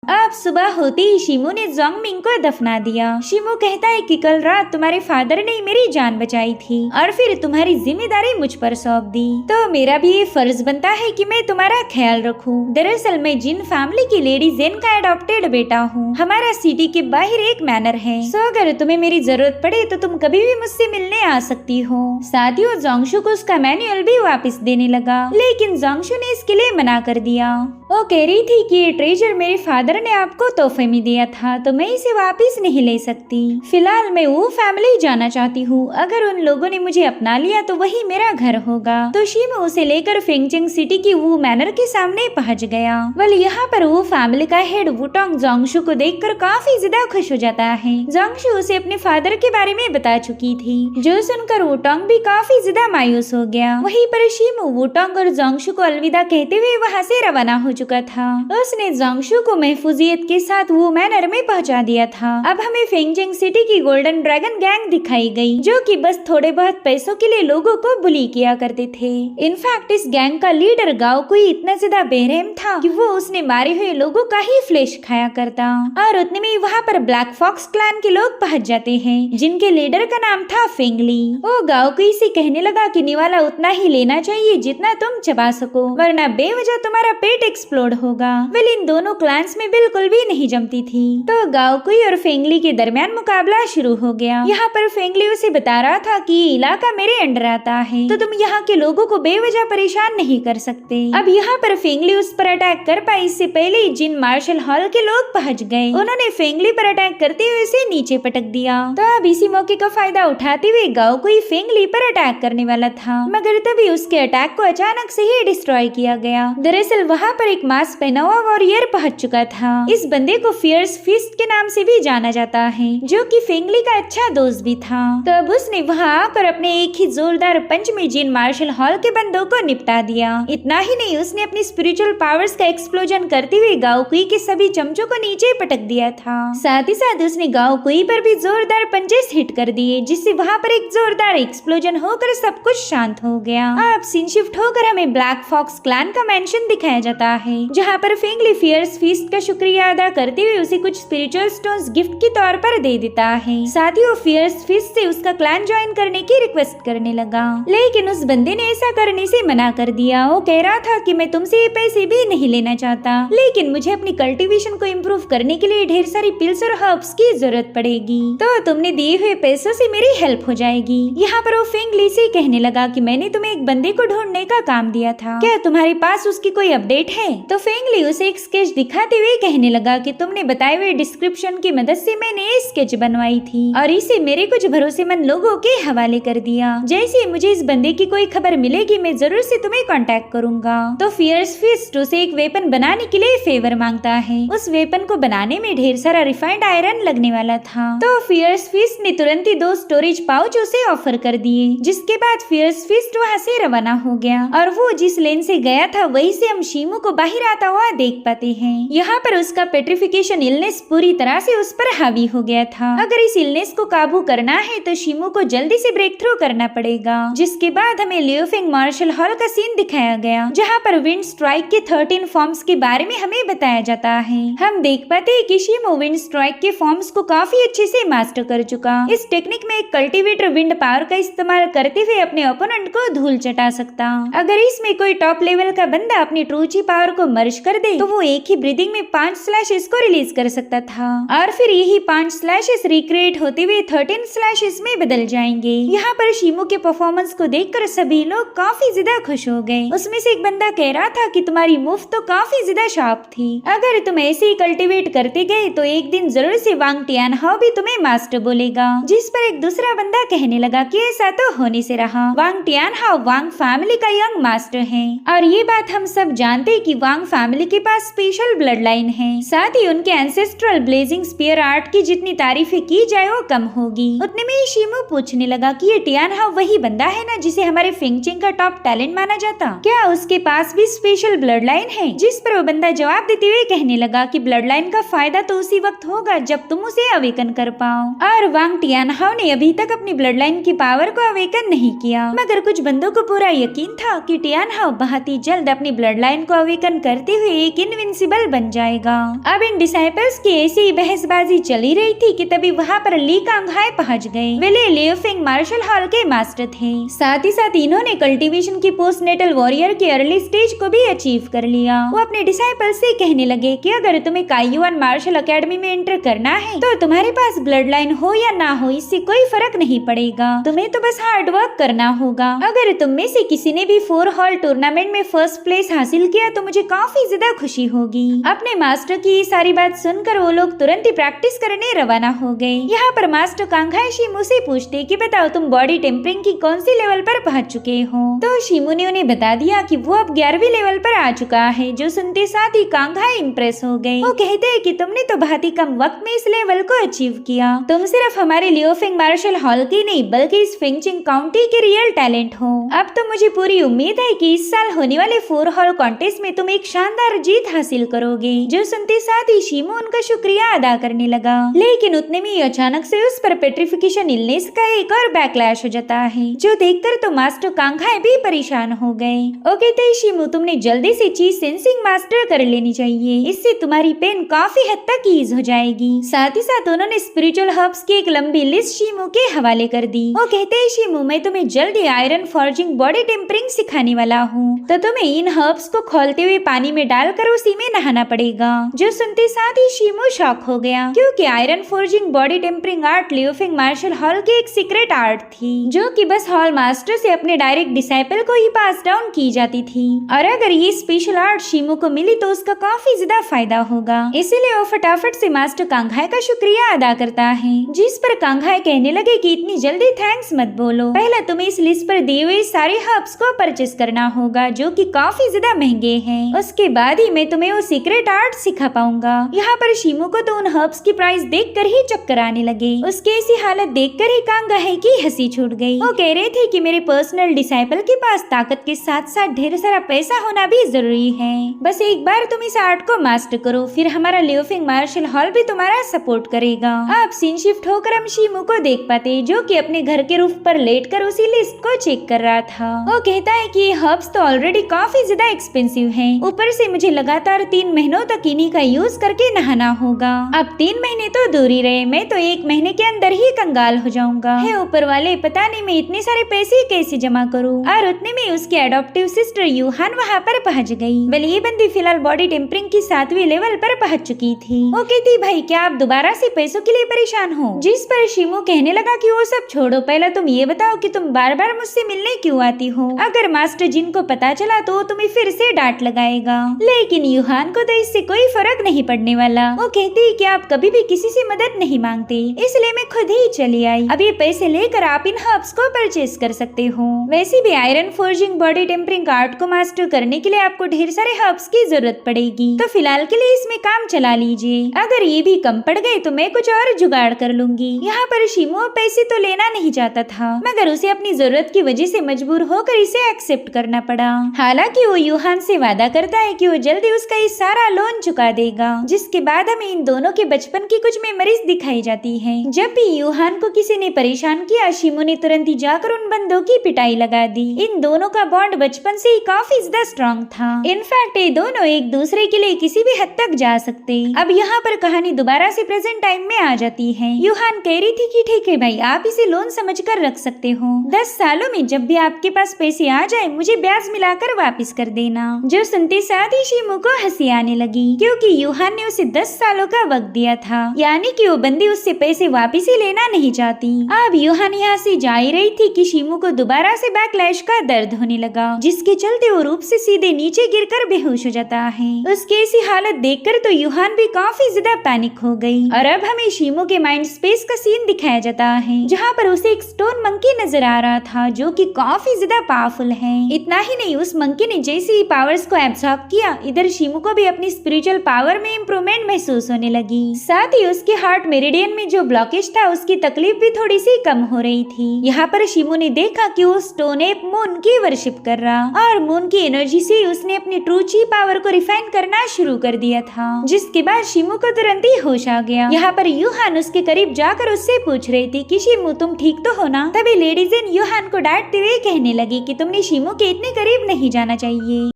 अब सुबह होते ही शिमू ने जोंग मिंग को दफना दिया। शिमू कहता है कि कल रात तुम्हारे फादर ने मेरी जान बचाई थी और फिर तुम्हारी जिम्मेदारी मुझ पर सौंप दी, तो मेरा भी ये फर्ज बनता है कि मैं तुम्हारा ख्याल रखूं। दरअसल मैं जिन फैमिली की लेडी जेन का एडॉप्टेड बेटा हूँ। हमारा सिटी के बाहर एक मैनर है, सो अगर तुम्हें मेरी जरूरत पड़े तो तुम कभी भी मुझसे मिलने आ सकती हो। साथ ही वो जोंगशु को उसका मैनुअल भी वापस देने लगा, लेकिन जोंगशु ने इसके लिए मना कर दिया। वो कह रही थी कि ये ट्रेजर मेरे फादर ने आपको तोहफे में दिया था, तो मैं इसे वापस नहीं ले सकती। फिलहाल मैं वो फैमिली जाना चाहती हूँ। अगर उन लोगों ने मुझे अपना लिया तो वही मेरा घर होगा। तो शिमू उसे लेकर फेंगचेंग सिटी की वो मैनर के सामने पहुँच गया। वेल यहाँ पर वो फैमिली का हेड वुटोंग जोंगशु को देखकर काफी ज्यादा खुश हो जाता है। जोंगशु उसे अपने फादर के बारे में बता चुकी थी, जो सुनकर वुटोंग भी काफी ज्यादा मायूस हो गया। वहीं पर शिमू वुटोंग और जोंगशु को अलविदा कहते हुए वहाँ से रवाना हो चुका था। उसने जोंगशु को महफूजियत के साथ वो मैनर में पहुंचा दिया था। अब हमें फेंगचेंग सिटी की गोल्डन ड्रैगन गैंग दिखाई गई, जो कि बस थोड़े बहुत पैसों के लिए लोगों को बुली किया करते थे। इनफैक्ट इस गैंग का लीडर गाओ कोई इतना ज्यादा बेरहम था कि वो उसने मारे हुए लोगों का ही फ्लेश खाया करता। और उतने में वहाँ पर ब्लैक फॉक्स क्लैन के लोग पहुँच जाते हैं, जिनके लीडर का नाम था फेंगली। वो गाओ कोई से कहने लगा कि निवाला उतना ही लेना चाहिए जितना तुम चबा सको, वरना बेवजह तुम्हारा पेट एक्सप्लोड होगा। वेल इन दोनों क्लैंस में बिल्कुल भी नहीं जमती थी, तो गाओकुई और फेंगली के दरमियान मुकाबला शुरू हो गया। यहाँ पर फेंगली उसे बता रहा था कि ये इलाका मेरे अंडर आता है, तो तुम यहाँ के लोगों को बेवजह परेशान नहीं कर सकते। अब यहाँ पर फेंगली उस पर अटैक कर पाई इससे पहले ही जिन मार्शल हॉल के लोग पहुँच गए। उन्होंने फेंगली पर अटैक करते हुए उसे नीचे पटक दिया। तो अब इसी मौके का फायदा उठाते हुए गाओकुई फेंगली पर अटैक करने वाला था, मगर तभी उसके अटैक को अचानक से ही डिस्ट्रॉय किया गया। दरअसल वहाँ पर एक मास्क पहना हुआ वॉरियर पहुँच चुका था। इस बंदे को फियर्स फिस्ट के नाम से भी जाना जाता है, जो कि फेंगली का अच्छा दोस्त भी था। तो अब उसने वहाँ आकर अपने एक ही जोरदार पंच में जिन मार्शल हॉल के बंदों को निपटा दिया। इतना ही नहीं, उसने अपनी स्पिरिचुअल पावर्स का एक्सप्लोजन करते हुए गाओकुई के सभी चमचों को नीचे पटक दिया था। साथ ही साथ उसने गाओकुई पर भी जोरदार पंचेस हिट कर दिए, जिससे वहाँ पर एक जोरदार एक्सप्लोजन होकर सब कुछ शांत हो गया। अब सीन शिफ्ट होकर हमें ब्लैक फॉक्स क्लैन का मेंशन दिखाया जाता है, जहाँ पर फेंगली फियर्स फीस्ट का शुक्रिया अदा करते हुए उसे कुछ स्पिरिचुअल स्टोन्स गिफ्ट के तौर पर दे देता है। साथ ही वो फियर्स फिस्ट से उसका क्लैन ज्वाइन करने की रिक्वेस्ट करने लगा, लेकिन उस बंदे ने ऐसा करने से मना कर दिया। वो कह रहा था कि मैं तुमसे ये पैसे भी नहीं लेना चाहता, लेकिन मुझे अपनी कल्टीवेशन को इम्प्रूव करने के लिए ढेर सारी पिल्स और हर्ब्स की जरूरत पड़ेगी, तो तुमने दिए हुए पैसों से मेरी हेल्प हो जाएगी। यहाँ पर वो फेंगली से कहने लगा कि मैंने तुम्हें एक बंदे को ढूंढने का काम दिया था, क्या तुम्हारे पास उसकी कोई अपडेट है? तो फेंगली उसे एक स्केच दिखाते हुए कहने लगा कि तुमने बताए हुए डिस्क्रिप्शन की मदद से मैंने ये स्केच बनवाई थी और इसे मेरे कुछ भरोसेमंद लोगों के हवाले कर दिया। जैसे मुझे इस बंदे की कोई खबर मिलेगी मैं जरूर से तुम्हें कांटेक्ट करूंगा। तो फियर्स फिस्ट उसे एक वेपन बनाने के लिए फेवर मांगता है। उस वेपन को बनाने में ढेर सारा रिफाइंड आयरन लगने वाला था, तो फियर्स फिस्ट ने तुरंत ही 2 स्टोरेज पाउच उसे ऑफर कर दिए, जिसके बाद फियर्स फिस्ट वहाँ से रवाना हो गया और वो जिस लेन से गया था वहीं से हम शिमू को बाहर आता हुआ देख पाते हैं। यहाँ पर उसका पेट्रिफिकेशन इलनेस पूरी तरह से उस पर हावी हो गया था। अगर इस इलनेस को काबू करना है तो शिमू को जल्दी से ब्रेक थ्रू करना पड़ेगा। जिसके बाद हमें लियोफिंग मार्शल हॉल का सीन दिखाया गया, जहाँ पर विंड स्ट्राइक के 13 फॉर्म्स के बारे में हमें बताया जाता है। हम देख पाते हैं कि शिमू विंड स्ट्राइक के फॉर्म्स को काफी अच्छे से मास्टर कर चुका। इस टेक्निक में एक कल्टीवेटर विंड पावर का इस्तेमाल करते हुए अपने ओपोनेंट को धूल चटा सकता। अगर इसमें कोई टॉप लेवल का बंदा अपनी ट्रूची पावर को मर्ज कर दे तो वो एक ही ब्रीदिंग में 5 स्लैशेस को रिलीज कर सकता था और फिर यही 5 स्लैशेस रिक्रिएट होते हुए 13 स्लैशेस में बदल जाएंगे। यहाँ पर शिमू के परफॉर्मेंस को देखकर सभी लोग काफी ज्यादा खुश हो गए। उसमें से एक बंदा कह रहा था कि तुम्हारी मूव तो काफी ज्यादा शार्प थी, अगर तुम ऐसे ही कल्टीवेट करते गए तो एक दिन जरूर से वांग टियानहाओ भी तुम्हें मास्टर बोलेगा। जिस पर एक दूसरा बंदा कहने लगा कि ऐसा तो होने से रहा, वांग टियानहाओ वांग फैमिली का यंग मास्टर है और ये बात हम सब जानते हैं कि वांग फैमिली के पास स्पेशल ब्लड लाइन है। साथ ही उनके एंसेस्ट्रल ब्लेजिंग स्पीयर आर्ट की जितनी तारीफें की जाए वो कम होगी। उतने में ही शिमू पूछने लगा कि ये टियान हाउ वही बंदा है ना जिसे हमारे फिंगचिंग का टॉप टैलेंट माना जाता? क्या उसके पास भी स्पेशल ब्लड लाइन है? जिस पर वो बंदा जवाब देते हुए कहने लगा कि ब्लड लाइन का फायदा तो उसी वक्त होगा जब तुम उसे अवेकन कर पाओ। और वांग टियान हाउ ने अभी तक अपनी ब्लड लाइन की पावर को अवेकन नहीं किया, मगर कुछ बंदों को पूरा यकीन था कि टियान हाउ बहुत ही जल्द अपनी ब्लड लाइन को अवेकन करते हुए एक इनविंसिबल बन जाएगा। अब इन डिसाइपल्स की ऐसी ही बहसबाजी चली रही थी कि तभी वहाँ पर ली कांगहाई पहुँच गए। वे लियोफिंग मार्शल हॉल के मास्टर थे। साथ ही साथ इन्होंने कल्टीवेशन की पोस्टनेटल वॉरियर के अर्ली स्टेज को भी अचीव कर लिया। वो अपने डिसाइपल्स से कहने लगे कि अगर तुम्हें काइयुआन मार्शल एकेडमी में एंटर करना है तो तुम्हारे पास ब्लड लाइन हो या ना हो इससे कोई फर्क नहीं पड़ेगा, तुम्हें तो बस हार्ड वर्क करना होगा। अगर तुम में से किसी ने भी 4 हॉल टूर्नामेंट में फर्स्ट प्लेस हासिल किया तो मुझे काफी ज्यादा खुशी होगी। अपने मास्टर की ये सारी बात सुनकर वो लोग तुरंत ही प्रैक्टिस करने रवाना हो गए। यहाँ पर मास्टर कांगहाई शिमू से पूछते कि बताओ तुम बॉडी टेम्परिंग की कौन सी लेवल पर पहुँच चुके हो? तो शिमू ने उन्हें बता दिया कि वो अब 11वीं लेवल पर आ चुका है, जो सुनते साथ ही कांगहाई इम्प्रेस हो गए। वो कहते हैं कि तुमने तो बहुत ही कम वक्त में इस लेवल को अचीव किया। तुम सिर्फ हमारे लियोफिंग मार्शल हॉल की नहीं बल्कि इस फिंगचिंग काउंटी के रियल टैलेंट हो। अब तो मुझे पूरी उम्मीद है कि इस साल होने वाले 4 हॉल कॉन्टेस्ट में तुम एक शानदार जीत हासिल करोगे। जो सुनते साथ ही शिमू उनका शुक्रिया अदा करने लगा, लेकिन उतने में अचानक से उस पर पेट्रिफिकेशन इलनेस का एक और बैकलैश हो जाता है, जो देखकर तो मास्टर कांगहाई भी परेशान हो गए। ओके तो शिमू तुमने जल्दी से चीज सेंसिंग मास्टर कर लेनी चाहिए, इससे तुम्हारी पेन काफी हद तक ईज हो जाएगी। साथ ही साथ उन्होंने स्पिरिचुअल हर्ब्स की एक लंबी लिस्ट शिमू के हवाले कर दी। वो कहते हैं शिमू मैं तुम्हें जल्द ही आयरन फॉर्जिंग बॉडी टेम्परिंग सिखाने वाला हूँ, तो तुम्हें इन हर्ब्स को खोलते हुए पानी में डालकर उसी में नहाना पड़ेगा। जो सुनते साथ ही शिमू शॉक हो गया, क्योंकि iron forging body tempering art लियोफिंग मार्शल हॉल की एक सीक्रेट आर्ट थी, जो कि बस हॉल मास्टर से अपने डायरेक्ट डिसाइपल को ही पास डाउन की जाती थी। और अगर ये स्पेशल आर्ट शिमू को मिली तो उसका काफी ज्यादा फायदा होगा। इसीलिए वो फटाफट से मास्टर कांगहाई का शुक्रिया अदा करता है, जिस पर कांगहाई कहने लगे कि इतनी जल्दी थैंक्स मत बोलो, पहले तुम्हें इस लिस्ट पर दिए हुए सारे हर्ब्स को परचेस करना होगा जो कि काफी ज्यादा महंगे हैं। उसके बाद ही मैं तुम्हें वो सीक्रेट आर्ट सिखा पाऊंगा। यहाँ पर शिमू को तो उन हर्ब्स की प्राइस देखकर ही चक्कर आने लगे। उसके ऐसी हालत देखकर ही कांगहाई की हंसी छूट गई। वो कह रहे थे कि मेरे पर्सनल डिसाइपल के पास ताकत के साथ साथ ढेर सारा पैसा होना भी जरूरी है। बस एक बार तुम इस आर्ट को मास्टर करो, फिर हमारा लियोफिंग मार्शल हॉल भी तुम्हारा सपोर्ट करेगा। आप सीन शिफ्ट होकर हम शिमू को देख पाते, जो कि अपने घर के रूफ पर लेटकर उसी लिस्ट को चेक कर रहा था। वो कहता है कि हर्ब्स तो ऑलरेडी काफी ज्यादा एक्सपेंसिव हैं, ऊपर से मुझे लगातार 3 महीनों तक इन्हीं का यूज करके नहाना होगा। अब 3 महीने तो दूर ही रहे, मैं तो 1 महीने के अंदर ही कंगाल हो जाऊंगा। है ऊपर वाले, पता नहीं मैं इतने सारे पैसे कैसे जमा करूँ। और उतने में उसकी एडॉप्टिव सिस्टर यूहान वहाँ पर पहुँच गई। बल ये बंदी फिलहाल बॉडी टेम्परिंग की 7वीं लेवल पर पहुँच चुकी थी। वो कहती भाई क्या आप दोबारा से पैसों के लिए परेशान हो? जिस पर शिमू कहने लगा कि वो सब छोड़ो, पहले तुम ये बताओ कि तुम बार बार मुझसे मिलने क्यों आती हो? अगर मास्टर जिन को पता चला तो तुम्हें फिर से डांट लगाएगा। लेकिन यूहान को तो इससे कोई फर्क नहीं पड़ने वाला। वो कहती कि आप कभी भी किसी से मदद नहीं मांगते, इसलिए मैं खुद ही चली आई। अब ये पैसे लेकर आप इन हर्ब्स को परचेस कर सकते हो। वैसे भी iron forging body tempering art को मास्टर करने के लिए आपको ढेर सारे हर्ब्स की जरूरत पड़ेगी, तो फिलहाल के लिए इसमें काम चला लीजिए। अगर ये भी कम पड़ गए तो मैं कुछ और जुगाड़ कर लूंगी। यहाँ पर शिमू पैसे तो लेना नहीं चाहता था, मगर उसे अपनी जरूरत की वजह से मजबूर होकर इसे एक्सेप्ट करना पड़ा। हालांकि वो यूहान से वादा करता है कि वो जल्दी उसका ये सारा लोन चुका देगा, जिसके बाद हमें इन दोनों के बचपन की कुछ मेमोरीज दिखाई जाती है। जब भी यूहान को किसी ने परेशान किया, शिमू ने तुरंत ही जाकर उन बंदों की पिटाई लगा दी। इन दोनों का बॉन्ड बचपन से ही काफी ज्यादा स्ट्रॉन्ग था। इनफैक्ट ये दोनों एक दूसरे के लिए किसी भी हद तक जा सकते। अब यहाँ पर कहानी दोबारा से प्रेजेंट टाइम में आ जाती है। यूहान कह रही थी कि ठीक है भाई, आप इसे लोन समझकर रख सकते हो। 10 सालों में जब भी आपके पास पैसे आ जाए मुझे ब्याज मिलाकर वापस कर देना। जो सुनते साथ ही शिमू को हंसी आने लगी, क्योंकि यूहान ने उसे 10 सालों का वक्त दिया था, यानी कि वो बंदी उससे पैसे वापस ही लेना नहीं चाहती। अब यूहान यहाँ से जा ही रही थी कि शिमू को दोबारा से बैकलैश का दर्द होने लगा, जिसके चलते वो रूप से सीधे नीचे गिरकर बेहोश हो जाता है। उसकी ऐसी हालत देखकर तो यूहान भी काफी ज्यादा पैनिक हो गई। और अब हमें शिमू के माइंड स्पेस का सीन दिखाया जाता है, जहाँ पर उसे एक स्टोन मंकी नजर आ रहा था, जो कि काफी ज्यादा पावरफुल है। इतना ही नहीं, उस मंकी ने जैसे ही पावर्स को एब्सॉर्ब किया, इधर शिमू को भी अपनी स्पिरिचुअल पावर में इम्प्रूवमेंट महसूस होने लगी। साथ ही उसके हार्ट मेरिडियन में जो ब्लॉकेज था उसकी तकलीफ भी थोड़ी सी कम हो रही थी। यहाँ पर शिमू ने देखा कि वो स्टोन एप मून की वर्शिप कर रहा और मून की एनर्जी से उसने अपनी ट्रू ची पावर को रिफाइन करना शुरू कर दिया था, जिसके बाद शिमू को तुरंत ही होश आ गया। यहाँ पर यूहान उसके करीब जाकर उससे पूछ रही थी कि शिमू तुम ठीक तो हो ना। तभी लेडीज इन यूहान को डांटते हुए कहने लगी कि तुमने शिमू के इतने करीब नहीं जाना चाहिए।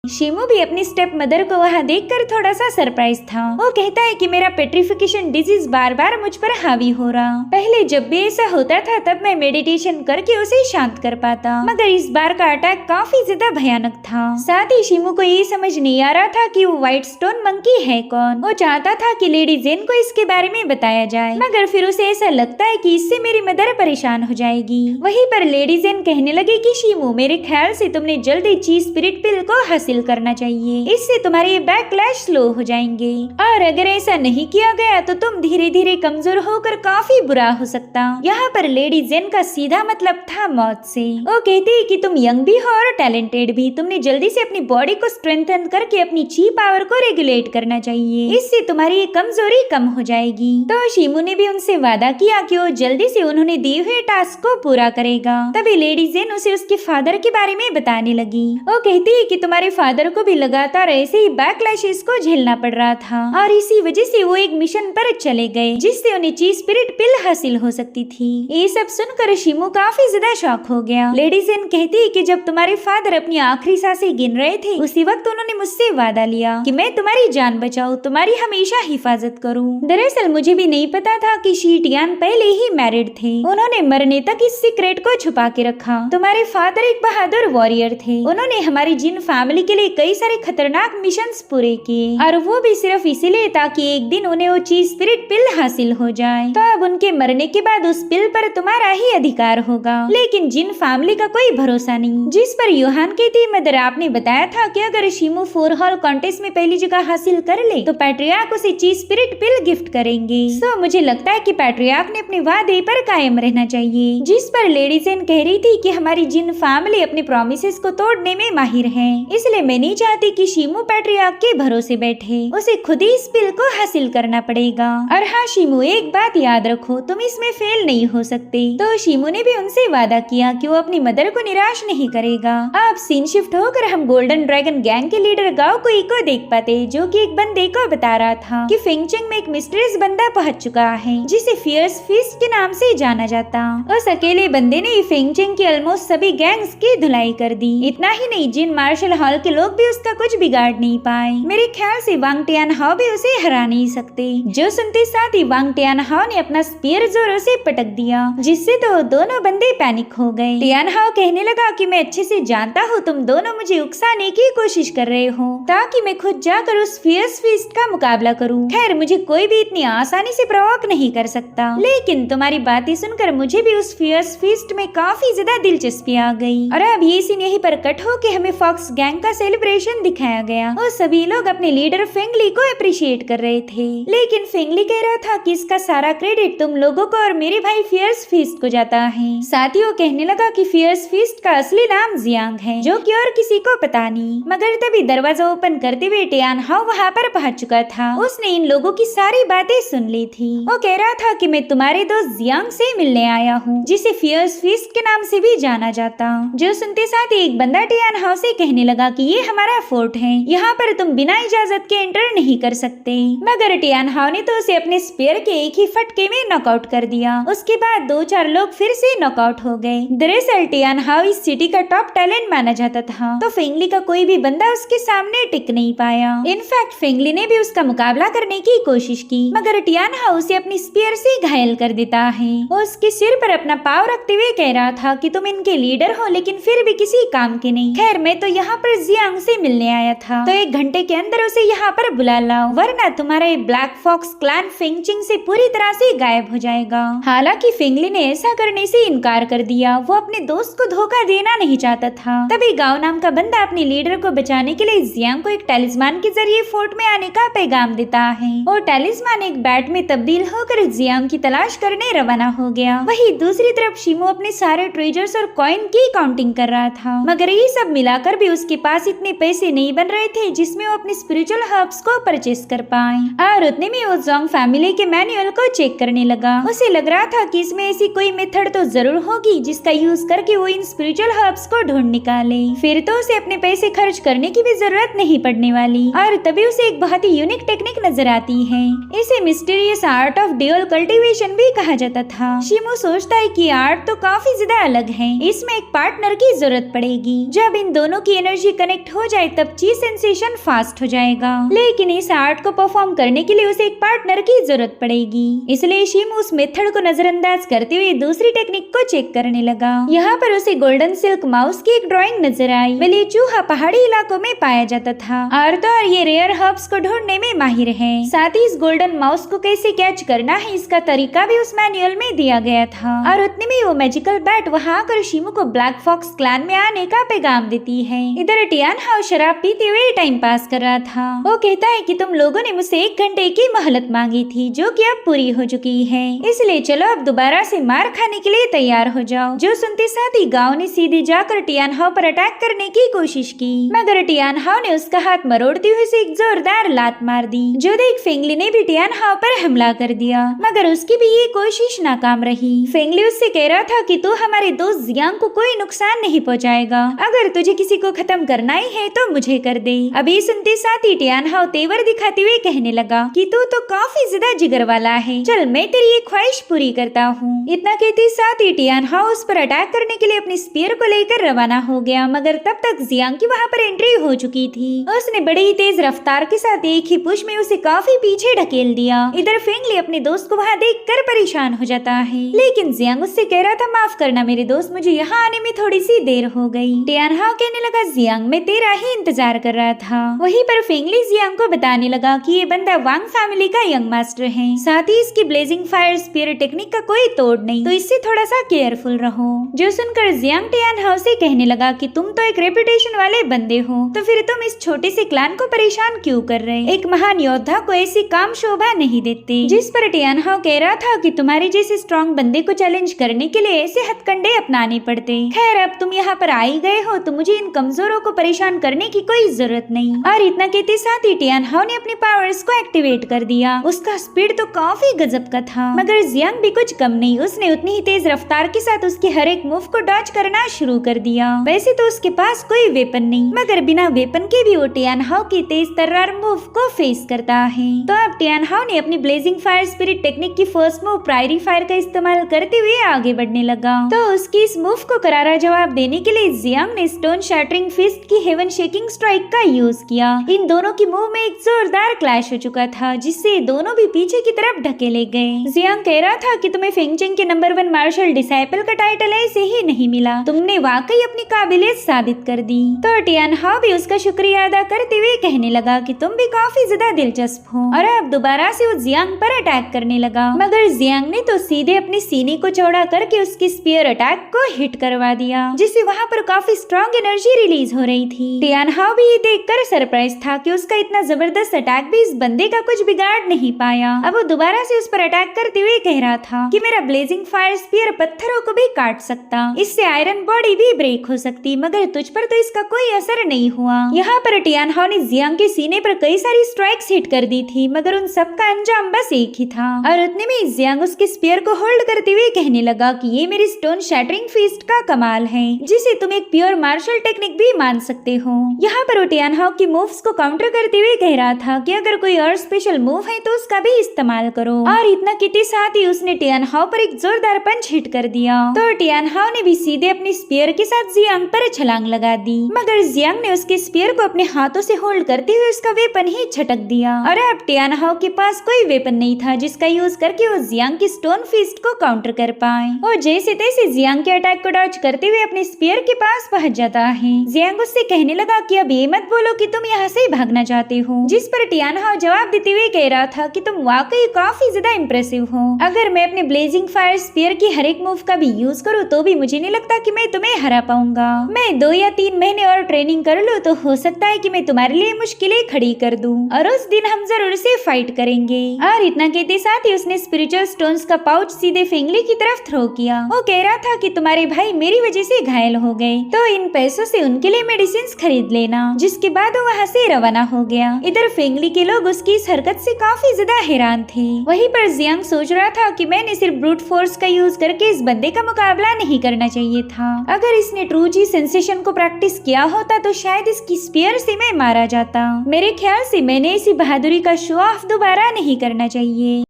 शिमू भी अपनी स्टेप मदर को वहाँ देखकर थोड़ा सा सरप्राइज था। वो कहता है कि मेरा पेट्रिफिकेशन डिजीज बार बार मुझ पर हावी हो रहा। पहले जब भी ऐसा होता था तब मैं मेडिटेशन करके उसे शांत कर पाता, मगर इस बार का अटैक काफी ज्यादा भयानक था। साथ ही शिमू को ये समझ नहीं आ रहा था कि वो व्हाइट स्टोन मंकी है कौन। वो चाहता था कि लेडी जेन को इसके बारे में बताया जाए, मगर फिर उसे ऐसा लगता है कि इससे मेरी मदर परेशान हो जाएगी। वहीं पर लेडी जेन कहने लगी कि शिमू मेरे ख्याल से तुमने जल्दी ची स्पिरिट पिल को हासिल करना चाहिए, इससे तुम्हारे बैकलैश स्लो हो जाएंगे और अगर ऐसा नहीं किया गया तो तुम धीरे धीरे कमजोर होकर काफी बुरा हो सकता। यहाँ पर लेडी जेन का सीधा मतलब था मौत से। वो कहती है कि तुम यंग भी हो और टैलेंटेड भी, तुमने जल्दी से अपनी बॉडी को स्ट्रेंथन करके अपनी ची पावर को रेगुलेट करना चाहिए, इससे तुम्हारी ये कमजोरी कम हो जाएगी। तो शिमू ने भी उनसे वादा किया कि वो जल्दी से उन्होंने दिए हुए टास्क को पूरा करेगा। तभी लेडी जेन उसे उसके फादर के बारे में बताने लगी। वो कहती है कि तुम्हारे फादर को भी लगातार ऐसे ही बैकलैशेस को झेलना पड़ रहा था और इसी वजह से वो एक मिशन पर चले गए जिससे उन्हें ची स्पिरिट पिल हासिल हो सकती थी। ये सब सुनकर शिमू काफी ज्यादा शॉक हो गया। लेडी जेन कहती है कि जब तुम्हारे फादर अपनी आखिरी सांसें गिन रहे थे उसी वक्त उन्होंने मुझसे वादा लिया कि मैं तुम्हारी जान बचाऊं, तुम्हारी हमेशा हिफाजत करूं। दरअसल मुझे भी नहीं पता था कि शी टियान पहले ही मैरिड थे। उन्होंने मरने तक इस सीक्रेट को छुपा के रखा। तुम्हारे फादर एक बहादुर वॉरियर थे। उन्होंने हमारी जिन फैमिली के लिए कई सारे खतरनाक मिशंस पूरे किए और वो भी सिर्फ इसीलिए ताकि एक दिन उन्हें वो चीज स्पिरिट पिल हासिल हो जाए। तो अब उनके मरने के बाद उस पिल पर तुम्हारा ही अधिकार होगा, लेकिन जिन फैमिली का कोई भरोसा नहीं। जिस पर यूहान कहती मदर आपने बताया था कि अगर शिमू 4 हॉल कॉन्टेस्ट में पहली जगह हासिल कर ले तो पैट्रियार्क उसे चीज स्पिरिट पिल गिफ्ट करेंगे। सो मुझे लगता है कि पैट्रियार्क ने अपने वादे पर कायम रहना चाहिए। जिस पर लेडी जेन कह रही थी कि हमारी जिन फैमिली अपने प्रोमिसेस को तोड़ने में माहिर है, इसलिए मैं नहीं चाहती कि शिमू पैट्रियार्क के भरोसे बैठे। उसे खुद ही इस पिल को हासिल करना पड़ेगा। और हाँ शिमू, एक बात याद रखो, तुम इसमें फेल नहीं हो सकते। तो शिमू ने भी उनसे वादा किया कि वो अपनी मदर को निराश नहीं करेगा। अब सीन शिफ्ट होकर हम गोल्डन ड्रैगन गैंग के लीडर गाओ कोई को देख पाते, जो कि एक बंदे को बता रहा था कि फेंगचेंग में एक मिस्टीरियस बंदा पहुंच चुका है जिसे फियर्स फिस्ट के नाम से जाना जाता। उस अकेले बंदे ने फेंगचेंग की ऑलमोस्ट सभी गैंग्स की धुलाई कर दी। इतना ही नहीं, जिन मार्शल हॉल के लोग भी उसका कुछ बिगाड़ नहीं पाए। मेरे ख्याल से वांग टियान हाओ भी उसे हरा नहीं सकते। जो सुनते साथ ही वांग टियान हाओ ने अपना स्पीयर जोरों से पटक दिया, जिससे तो दोनों बंदे पैनिक हो गए। टियान हाओ कहने लगा कि मैं अच्छे से जानता हूँ तुम दोनों मुझे उकसाने की कोशिश कर रहे हो ताकि मैं खुद जाकर उस फियर्स फिस्ट का मुकाबला करूँ। खैर मुझे कोई भी इतनी आसानी से प्रवोक नहीं कर सकता, लेकिन तुम्हारी बातें सुनकर मुझे भी उस फियर्स फिस्ट में काफी ज्यादा दिलचस्पी आ गई। और अब ये सीन यहीं पर कट हो के हमें फॉक्स गैंग का सेलिब्रेशन दिखाया गया और सभी लोग अपने लीडर फेंगली को अप्रिशिएट कर रहे थे, लेकिन फेंगली कह रहा था कि इसका सारा क्रेडिट तुम लोगों को और मेरे भाई फियर्स फिस्ट को जाता है। साथ ही वो कहने लगा कि फियर्स फिस्ट का असली नाम जियांग है, जो कि और किसी को पता नहीं। मगर तभी दरवाजा ओपन करते हुए टियान हाओ वहाँ पर पहुँच चुका था। उसने इन लोगों की सारी बातें सुन ली थी। वो कह रहा था कि मैं तुम्हारे दोस्त जियांग से मिलने आया हूँ, जिसे फियर्स फिस्ट के नाम से भी जाना जाता। जो सुनते साथ ही एक बंदा टियान हाओ से कहने लगा कि ये हमारा फोर्ट है, यहाँ पर तुम बिना इजाजत के एंटर नहीं कर सकते। मगर टियान हाओ ने तो उसे अपने स्पेयर के एक ही फटके में नॉकआउट कर दिया। उसके बाद 2-4 लोग फिर से नॉकआउट हो गए। दरअसल टियान हाओ इस सिटी का टॉप टैलेंट माना जाता था, तो फेंगली का कोई भी बंदा उसके सामने टिक नहीं पाया। इनफैक्ट फेंगली ने भी उसका मुकाबला करने की कोशिश की, मगर टियान हाओ उसे अपनी स्पेयर से घायल कर देता है। वो उसके सिर पर अपना पाव रखते हुए कह रहा था कि तुम इनके लीडर हो लेकिन फिर भी किसी काम के नहीं। खैर मैं तो यहाँ पर जियांग से मिलने आया था, तो 1 घंटे के अंदर उसे यहाँ पर बुला लाओ, वरना तुम्हारा ये ब्लैक फॉक्स क्लैन फेंगचिंग से पूरी तरह से गायब हो जाएगा। हालांकि फेंगली ने ऐसा करने से इनकार कर दिया, वो अपने दोस्त को धोखा देना नहीं चाहता था। तभी गाओ नाम का बंदा अपने लीडर को बचाने के लिए जियांग को एक टैलिस्मान के जरिए फोर्ट में आने का पैगाम देता है और टैलिस्मान एक बैट में तब्दील होकर जियांग की तलाश करने रवाना हो गया। वहीं दूसरी तरफ शिमू अपने सारे ट्रेजर्स और कॉइन की काउंटिंग कर रहा था, मगर ये सब मिलाकर भी उसके पास पास इतने पैसे नहीं बन रहे थे जिसमें वो अपनी स्पिरिचुअल हर्ब्स को परचेस कर पाए। और उतने में वो जोंग फैमिली के मैनुअल को चेक करने लगा। उसे लग रहा था कि इसमें ऐसी कोई मेथड तो जरूर होगी जिसका यूज करके वो इन स्पिरिचुअल हर्ब्स को ढूंढ निकाले, फिर तो उसे अपने पैसे खर्च करने की भी जरूरत नहीं पड़ने वाली। और तभी उसे एक बहुत ही यूनिक टेक्निक नजर आती है। इसे mysterious art of dual cultivation भी कहा जाता था। शिमू सोचता है कि आर्ट तो काफी ज्यादा अलग है, इसमें एक पार्टनर की जरूरत पड़ेगी। जब इन दोनों की एनर्जी कनेक्ट हो जाए तब चीज सेंसेशन फास्ट हो जाएगा, लेकिन इस आर्ट को परफॉर्म करने के लिए उसे एक पार्टनर की जरूरत पड़ेगी। इसलिए शिमू उस मेथड को नजरअंदाज करते हुए दूसरी टेक्निक को चेक करने लगा। यहाँ पर उसे गोल्डन सिल्क माउस की एक ड्राइंग नजर आई। ये चूहा पहाड़ी इलाकों में पाया जाता था और तो और ये रेयर हर्ब्स को ढूंढने में माहिर है। साथ ही इस गोल्डन माउस को कैसे कैच करना है इसका तरीका भी उस मैनुअल में दिया गया था। और उतने में वो मैजिकल बैट वहाँ आकर शिमू को ब्लैक फॉक्स क्लैन में आने का पैगाम देती है। इधर टियान हाउ शराब पीते हुए टाइम पास कर रहा था। वो कहता है कि तुम लोगों ने मुझसे 1 घंटे की मोहलत मांगी थी जो कि अब पूरी हो चुकी है, इसलिए चलो अब दोबारा से मार खाने के लिए तैयार हो जाओ। जो सुनते साथ ही गांव ने सीधे जाकर टियान हाउ पर अटैक करने की कोशिश की, मगर टियान हाउ ने उसका हाथ मरोड़ते हुए उसे एक जोरदार लात मार दी। जो देख फेंगली ने भी टियान हाउ पर हमला कर दिया, मगर उसकी भी ये कोशिश नाकाम रही। फेंगली उससे कह रहा था कि तू हमारे दोस्त जियांग को कोई नुकसान नहीं पहुंचाएगा, अगर तुझे किसी को खत्म करना ही है तो मुझे कर दे। अभी सुनते साथ ही टियान हाउ तेवर दिखाते हुए कहने लगा कि तू तो काफी ज्यादा जिगर वाला है, चल मैं तेरी एक ख्वाहिश पूरी करता हूँ। इतना कहते साथ ही टियान हाउ उस पर अटैक करने के लिए अपनी स्पीयर को लेकर रवाना हो गया, मगर तब तक जियांग की वहाँ पर एंट्री हो चुकी थी। उसने बड़ी ही तेज रफ्तार के साथ एक ही पुश में उसे काफी पीछे ढकेल दिया। इधर फेंगली अपने दोस्त को वहाँ देखकर परेशान हो जाता है, लेकिन जियांग उससे कह रहा था माफ करना मेरे दोस्त, मुझे यहाँ आने में थोड़ी सी देर हो गई। टियान हाउ कहने लगा जियांग मैं तेरा ही इंतजार कर रहा था। वहीं पर फेंगली जियांग को बताने लगा कि ये बंदा वांग फैमिली का यंग मास्टर है, साथ ही इसकी ब्लेजिंग फायर स्पीयर टेक्निक का कोई तोड़ नहीं, तो इससे थोड़ा सा केयरफुल रहो। जो सुनकर जियांग टियान हाउ से कहने लगा कि तुम तो एक रेपुटेशन वाले बंदे हो, तो फिर तुम इस छोटे से क्लैन को परेशान क्यों कर रहे? एक महान योद्धा को ऐसी काम शोभा नहीं देते। जिस पर टियान हाउ कह रहा था कि तुम्हारे जैसे स्ट्रॉन्ग बंदे को चैलेंज करने के लिए ऐसे हथकंडे अपनाने पड़ते। खैर अब तुम यहाँ पर आई गए हो तो मुझे इन कमजोरों को परेशान करने की कोई जरूरत नहीं। और इतना कहते साथ ही टियान हाउ ने अपने पावर्स को एक्टिवेट कर दिया। उसका स्पीड तो काफी गजब का था, मगर जियांग भी कुछ कम नहीं, उसने उतनी ही तेज रफ्तार के साथ उसके हर एक मूव को डॉज करना शुरू कर दिया। वैसे तो उसके पास कोई वेपन नहीं, मगर बिना वेपन के भी वो टियान हाउ की तेज तर्रार मूव को फेस करता है। तो अब टियान हाउ ने अपनी ब्लेजिंग फायर स्पिरिट टेक्निक की फर्स्ट मूव प्रायरी फायर का इस्तेमाल करते हुए आगे बढ़ने लगा। तो उसकी इस मूव को करारा जवाब देने के लिए जियांग ने स्टोन शैटरिंग फिस्ट की हेवन शेकिंग स्ट्राइक का यूज किया। इन दोनों की मूव में एक जोरदार क्लैश हो चुका था, जिससे दोनों भी पीछे की तरफ ढकेले गए। जियांग कह रहा था कि तुम्हें फेंगचेंग के नंबर 1 मार्शल डिसाइपल का टाइटल ऐसे ही नहीं मिला, तुमने वाकई अपनी काबिलियत साबित कर दी। तो टियान हाउ भी उसका शुक्रिया अदा करते हुए कहने लगा कि तुम भी काफी ज्यादा दिलचस्प हो, और अब दोबारा से वो जियांग पर अटैक करने लगा, मगर जियांग ने तो सीधे अपने सीने को चौड़ा करके उसकी स्पीयर अटैक को हिट करवा दिया, जिससे वहाँ पर काफी स्ट्रॉन्ग एनर्जी रिलीज हो रही थी। टियान हाउ भी ये देखकर सरप्राइज था कि उसका इतना जबरदस्त अटैक भी इस बंदे का कुछ बिगाड़ नहीं पाया। अब वो दोबारा से उस पर अटैक करते हुए कह रहा था कि मेरा ब्लेजिंग फायर स्पीयर पत्थरों को भी काट सकता, इससे आयरन बॉडी भी ब्रेक हो सकती, मगर तुझ पर तो इसका कोई असर नहीं हुआ। यहाँ पर टियान हाउ ने जियांग के सीने पर कई सारी स्ट्राइक्स हिट कर दी थी, मगर उन सब का अंजाम बस एक ही था। और उतने में जियांग उसके स्पीयर को होल्ड करते हुए कहने लगा कि ये मेरी स्टोन शैटरिंग फिस्ट का कमाल है, जिसे तुम एक प्योर मार्शल टेक्निक भी मान सकते हो। यहाँ पर टियान हाउ की मूव्स को काउंटर करते हुए कह रहा था कि अगर कोई और स्पेशल मूव है तो उसका भी इस्तेमाल करो। और इतना कहते साथ ही उसने टियान हाउ पर एक जोरदार पंच हिट कर दिया। तो टियान हाउ ने भी सीधे अपनी स्पीयर के साथ जियांग पर छलांग लगा दी, मगर जियांग ने उसके स्पीयर को अपने हाथों से होल्ड करते हुए उसका वेपन ही छटक दिया। और अब टियान हाउ के पास कोई वेपन नहीं था जिसका यूज करके वो जियांग की स्टोन फिस्ट को काउंटर कर पाए। और जैसे तैसे जियांग के अटैक को डॉज करते हुए अपने स्पीयर के पास पहुंच जाता है। जियांग उससे कहने लगा कि अब ये मत बोलो कि तुम यहाँ से भागना चाहते हो, जिस पर टियान हाउ जवाब देते हुए कह रहा था कि तुम वाकई काफी ज्यादा इम्प्रेसिव हो। अगर मैं अपने ब्लेजिंग फायर स्पीयर की हर एक मूव का भी यूज करूँ तो भी मुझे नहीं लगता कि मैं तुम्हें हरा पाऊंगा। मैं 2 या 3 महीने और ट्रेनिंग कर लूँ तो हो सकता है कि मैं तुम्हारे लिए मुश्किलें खड़ी कर दूं, और उस दिन हम जरूर से फाइट करेंगे। और इतना कहते साथ ही उसने स्पिरिचुअल स्टोन्स का पाउच सीधे फेंगली की तरफ थ्रो किया। वो कह रहा था कि तुम्हारे भाई मेरी वजह से घायल हो गए, तो इन पैसों से उनके लिए मेडिसिन मेडिसिन खरीद लेना। जिसके बाद वो वहाँ से रवाना हो गया। इधर फेंगली के लोग उसकी इस हरकत से काफी ज्यादा हैरान थे। वहीं पर जियांग सोच रहा था कि मैंने सिर्फ ब्रूट फोर्स का यूज करके इस बंदे का मुकाबला नहीं करना चाहिए था। अगर इसने ट्रू जी सेंसेशन को प्रैक्टिस किया होता तो शायद इसकी स्पीयर से मैं मारा जाता। मेरे ख्याल से मैंने इसी बहादुरी का शो ऑफ दोबारा नहीं करना चाहिए।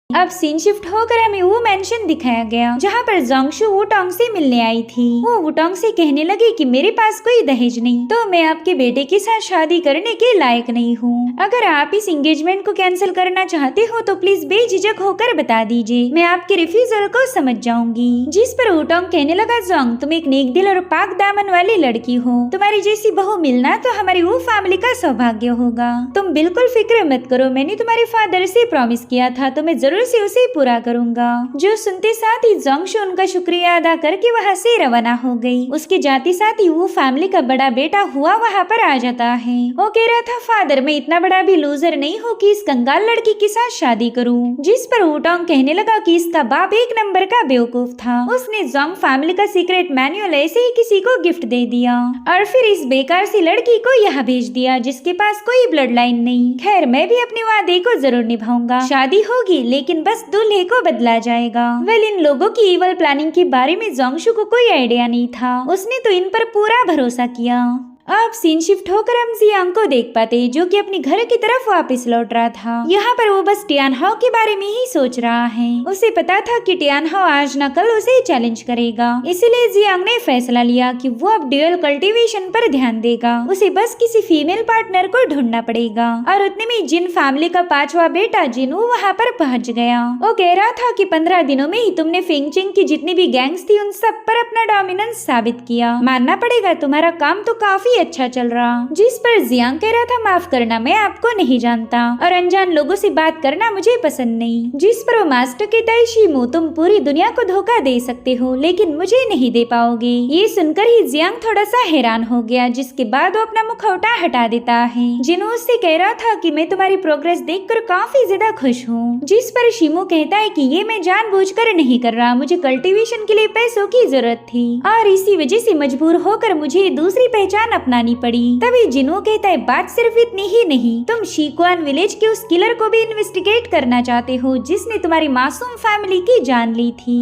अब सीन शिफ्ट होकर हमें वो मेंशन दिखाया गया जहाँ पर जोंगशु वुटोंग से मिलने आई थी। वो वुटोंग से कहने लगी कि मेरे पास कोई दहेज नहीं, तो मैं आपके बेटे के साथ शादी करने के लायक नहीं हूँ। अगर आप इस एंगेजमेंट को कैंसिल करना चाहते हो तो प्लीज बेझिझक होकर बता दीजिए, मैं आपके रिफ्यूजल को समझ जाऊंगी। जिस पर वुटोंग कहने लगा, जोंग तुम एक नेक दिल और पाक दामन वाली लड़की हो, तुम्हारी जैसी बहू मिलना तो हमारी वो फैमिली का सौभाग्य होगा। तुम बिल्कुल फिक्र मत करो, मैंने तुम्हारे फादर से प्रॉमिस किया था तो मैं जरूर से उसे पूरा करूंगा। जो सुनते साथ ही जोंगशु उनका शुक्रिया अदा करके वहाँ से रवाना हो गई। उसके जाते साथ ही वो फैमिली का बड़ा बेटा हुआ वहाँ पर आ जाता है। वो कह रहा था, फादर मैं इतना बड़ा भी लूजर नहीं हूँ कि इस कंगाल लड़की के साथ शादी करूँ। जिस पर वुटोंग कहने लगा कि इसका बाप एक नंबर का बेवकूफ था, उसने जोंग फैमिली का सीक्रेट मैनुअल ऐसे ही किसी को गिफ्ट दे दिया और फिर इस बेकार सी लड़की को यहाँ भेज दिया जिसके पास कोई ब्लड लाइन नहीं। खैर मैं भी अपने वादे को जरूर निभाऊंगा, शादी होगी लेकिन बस दूल्हे को बदला जाएगा। वेल इन लोगों की इवल प्लानिंग के बारे में जोंगशु को कोई आइडिया नहीं था, उसने तो इन पर पूरा भरोसा किया। अब सीन शिफ्ट होकर हम जियांग को देख पाते जो कि अपने घर की तरफ वापस लौट रहा था। यहाँ पर वो बस टियान हाओ के बारे में ही सोच रहा है। उसे पता था कि टियान हाओ आज न कल उसे चैलेंज करेगा, इसीलिए जियांग ने फैसला लिया कि वो अब ड्यूअल कल्टीवेशन पर ध्यान देगा। उसे बस किसी फीमेल पार्टनर को ढूंढना पड़ेगा। और उतने में जिन फैमिली का 5वां बेटा जिनू वहाँ पर पहुँच गया। वो कह रहा था कि 15 दिनों में ही तुमने फेंगचिंग की जितनी भी गैंग्स थी उन सब पर अपना डोमिनेंस साबित किया, मानना पड़ेगा तुम्हारा काम तो काफी अच्छा चल रहा। जिस पर जियांग कह रहा था, माफ करना मैं आपको नहीं जानता और अनजान लोगों से बात करना मुझे पसंद नहीं। जिस पर वो मास्टर कहता है, शिमू तुम पूरी दुनिया को धोखा दे सकते हो लेकिन मुझे नहीं दे पाओगे। ये सुनकर ही जियांग थोड़ा सा हैरान हो गया, जिसके बाद वो अपना मुखौटा हटा देता है। जिनू उससे कह रहा था कि मैं तुम्हारी प्रोग्रेस देखकर काफी ज्यादा खुश हूँ। जिस पर शिमू कहता है कि ये मैं जानबूझकर नहीं कर रहा, मुझे कल्टीवेशन के लिए पैसों की जरूरत थी और इसी वजह से मजबूर होकर मुझे दूसरी पहचान अपनानी पड़ी। तभी जिनू कहता है, बात सिर्फ इतनी ही नहीं, तुम शीकुआन विलेज के उस किलर को भी इन्वेस्टिगेट करना चाहते हो जिसने तुम्हारी मासूम फैमिली की जान ली थी।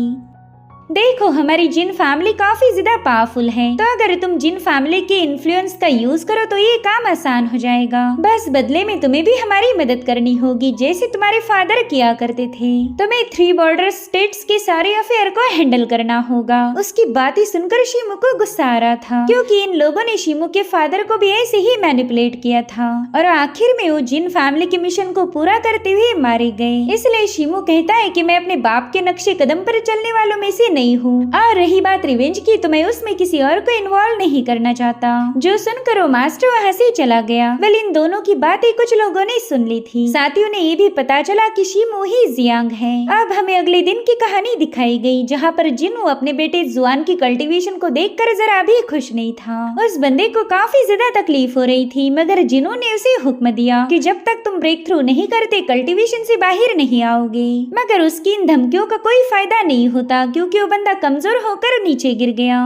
देखो हमारी जिन फैमिली काफी ज्यादा पावरफुल है, तो अगर तुम जिन फैमिली के इन्फ्लुएंस का यूज करो तो ये काम आसान हो जाएगा। बस बदले में तुम्हें भी हमारी मदद करनी होगी जैसे तुम्हारे फादर किया करते थे। तुम्हें 3 बॉर्डर स्टेट्स के सारे अफेयर को हैंडल करना होगा। उसकी बातें सुनकर शिमू को गुस्सा आ रहा था, क्योंकि इन लोगों ने शिमू के फादर को भी ऐसे ही मैनिपुलेट किया था और आखिर में वो जिन फैमिली के मिशन को पूरा करते हुए मारे गए। इसलिए शिमू कहता है कि मैं अपने बाप के नक्शे कदम पर चलने वालों में से नहीं हूँ। और रही बात रिवेंज की, तो मैं उसमें किसी और को इन्वॉल्व नहीं करना चाहता। जो सुनकर वो मास्टर वहाँ से चला गया। वेल इन दोनों की बातें कुछ लोगों ने सुन ली थी, साथ ही उन्हें ये भी पता चला कि शिमू ही जियांग है। अब हमें अगले दिन की कहानी दिखाई गई, जहाँ पर जिनू अपने बेटे जुआन की कल्टीवेशन को देखकर जरा भी खुश नहीं था। उस बंदे को काफी ज्यादा तकलीफ हो रही थी, मगर जिनू ने उसे हुक्म दिया कि जब तक तुम ब्रेक थ्रू नहीं करते कल्टीवेशन से बाहर नहीं आओगे। मगर उसकी इन धमकियों का कोई फायदा नहीं होता, क्योंकि वो बंदा कमजोर होकर नीचे गिर गया।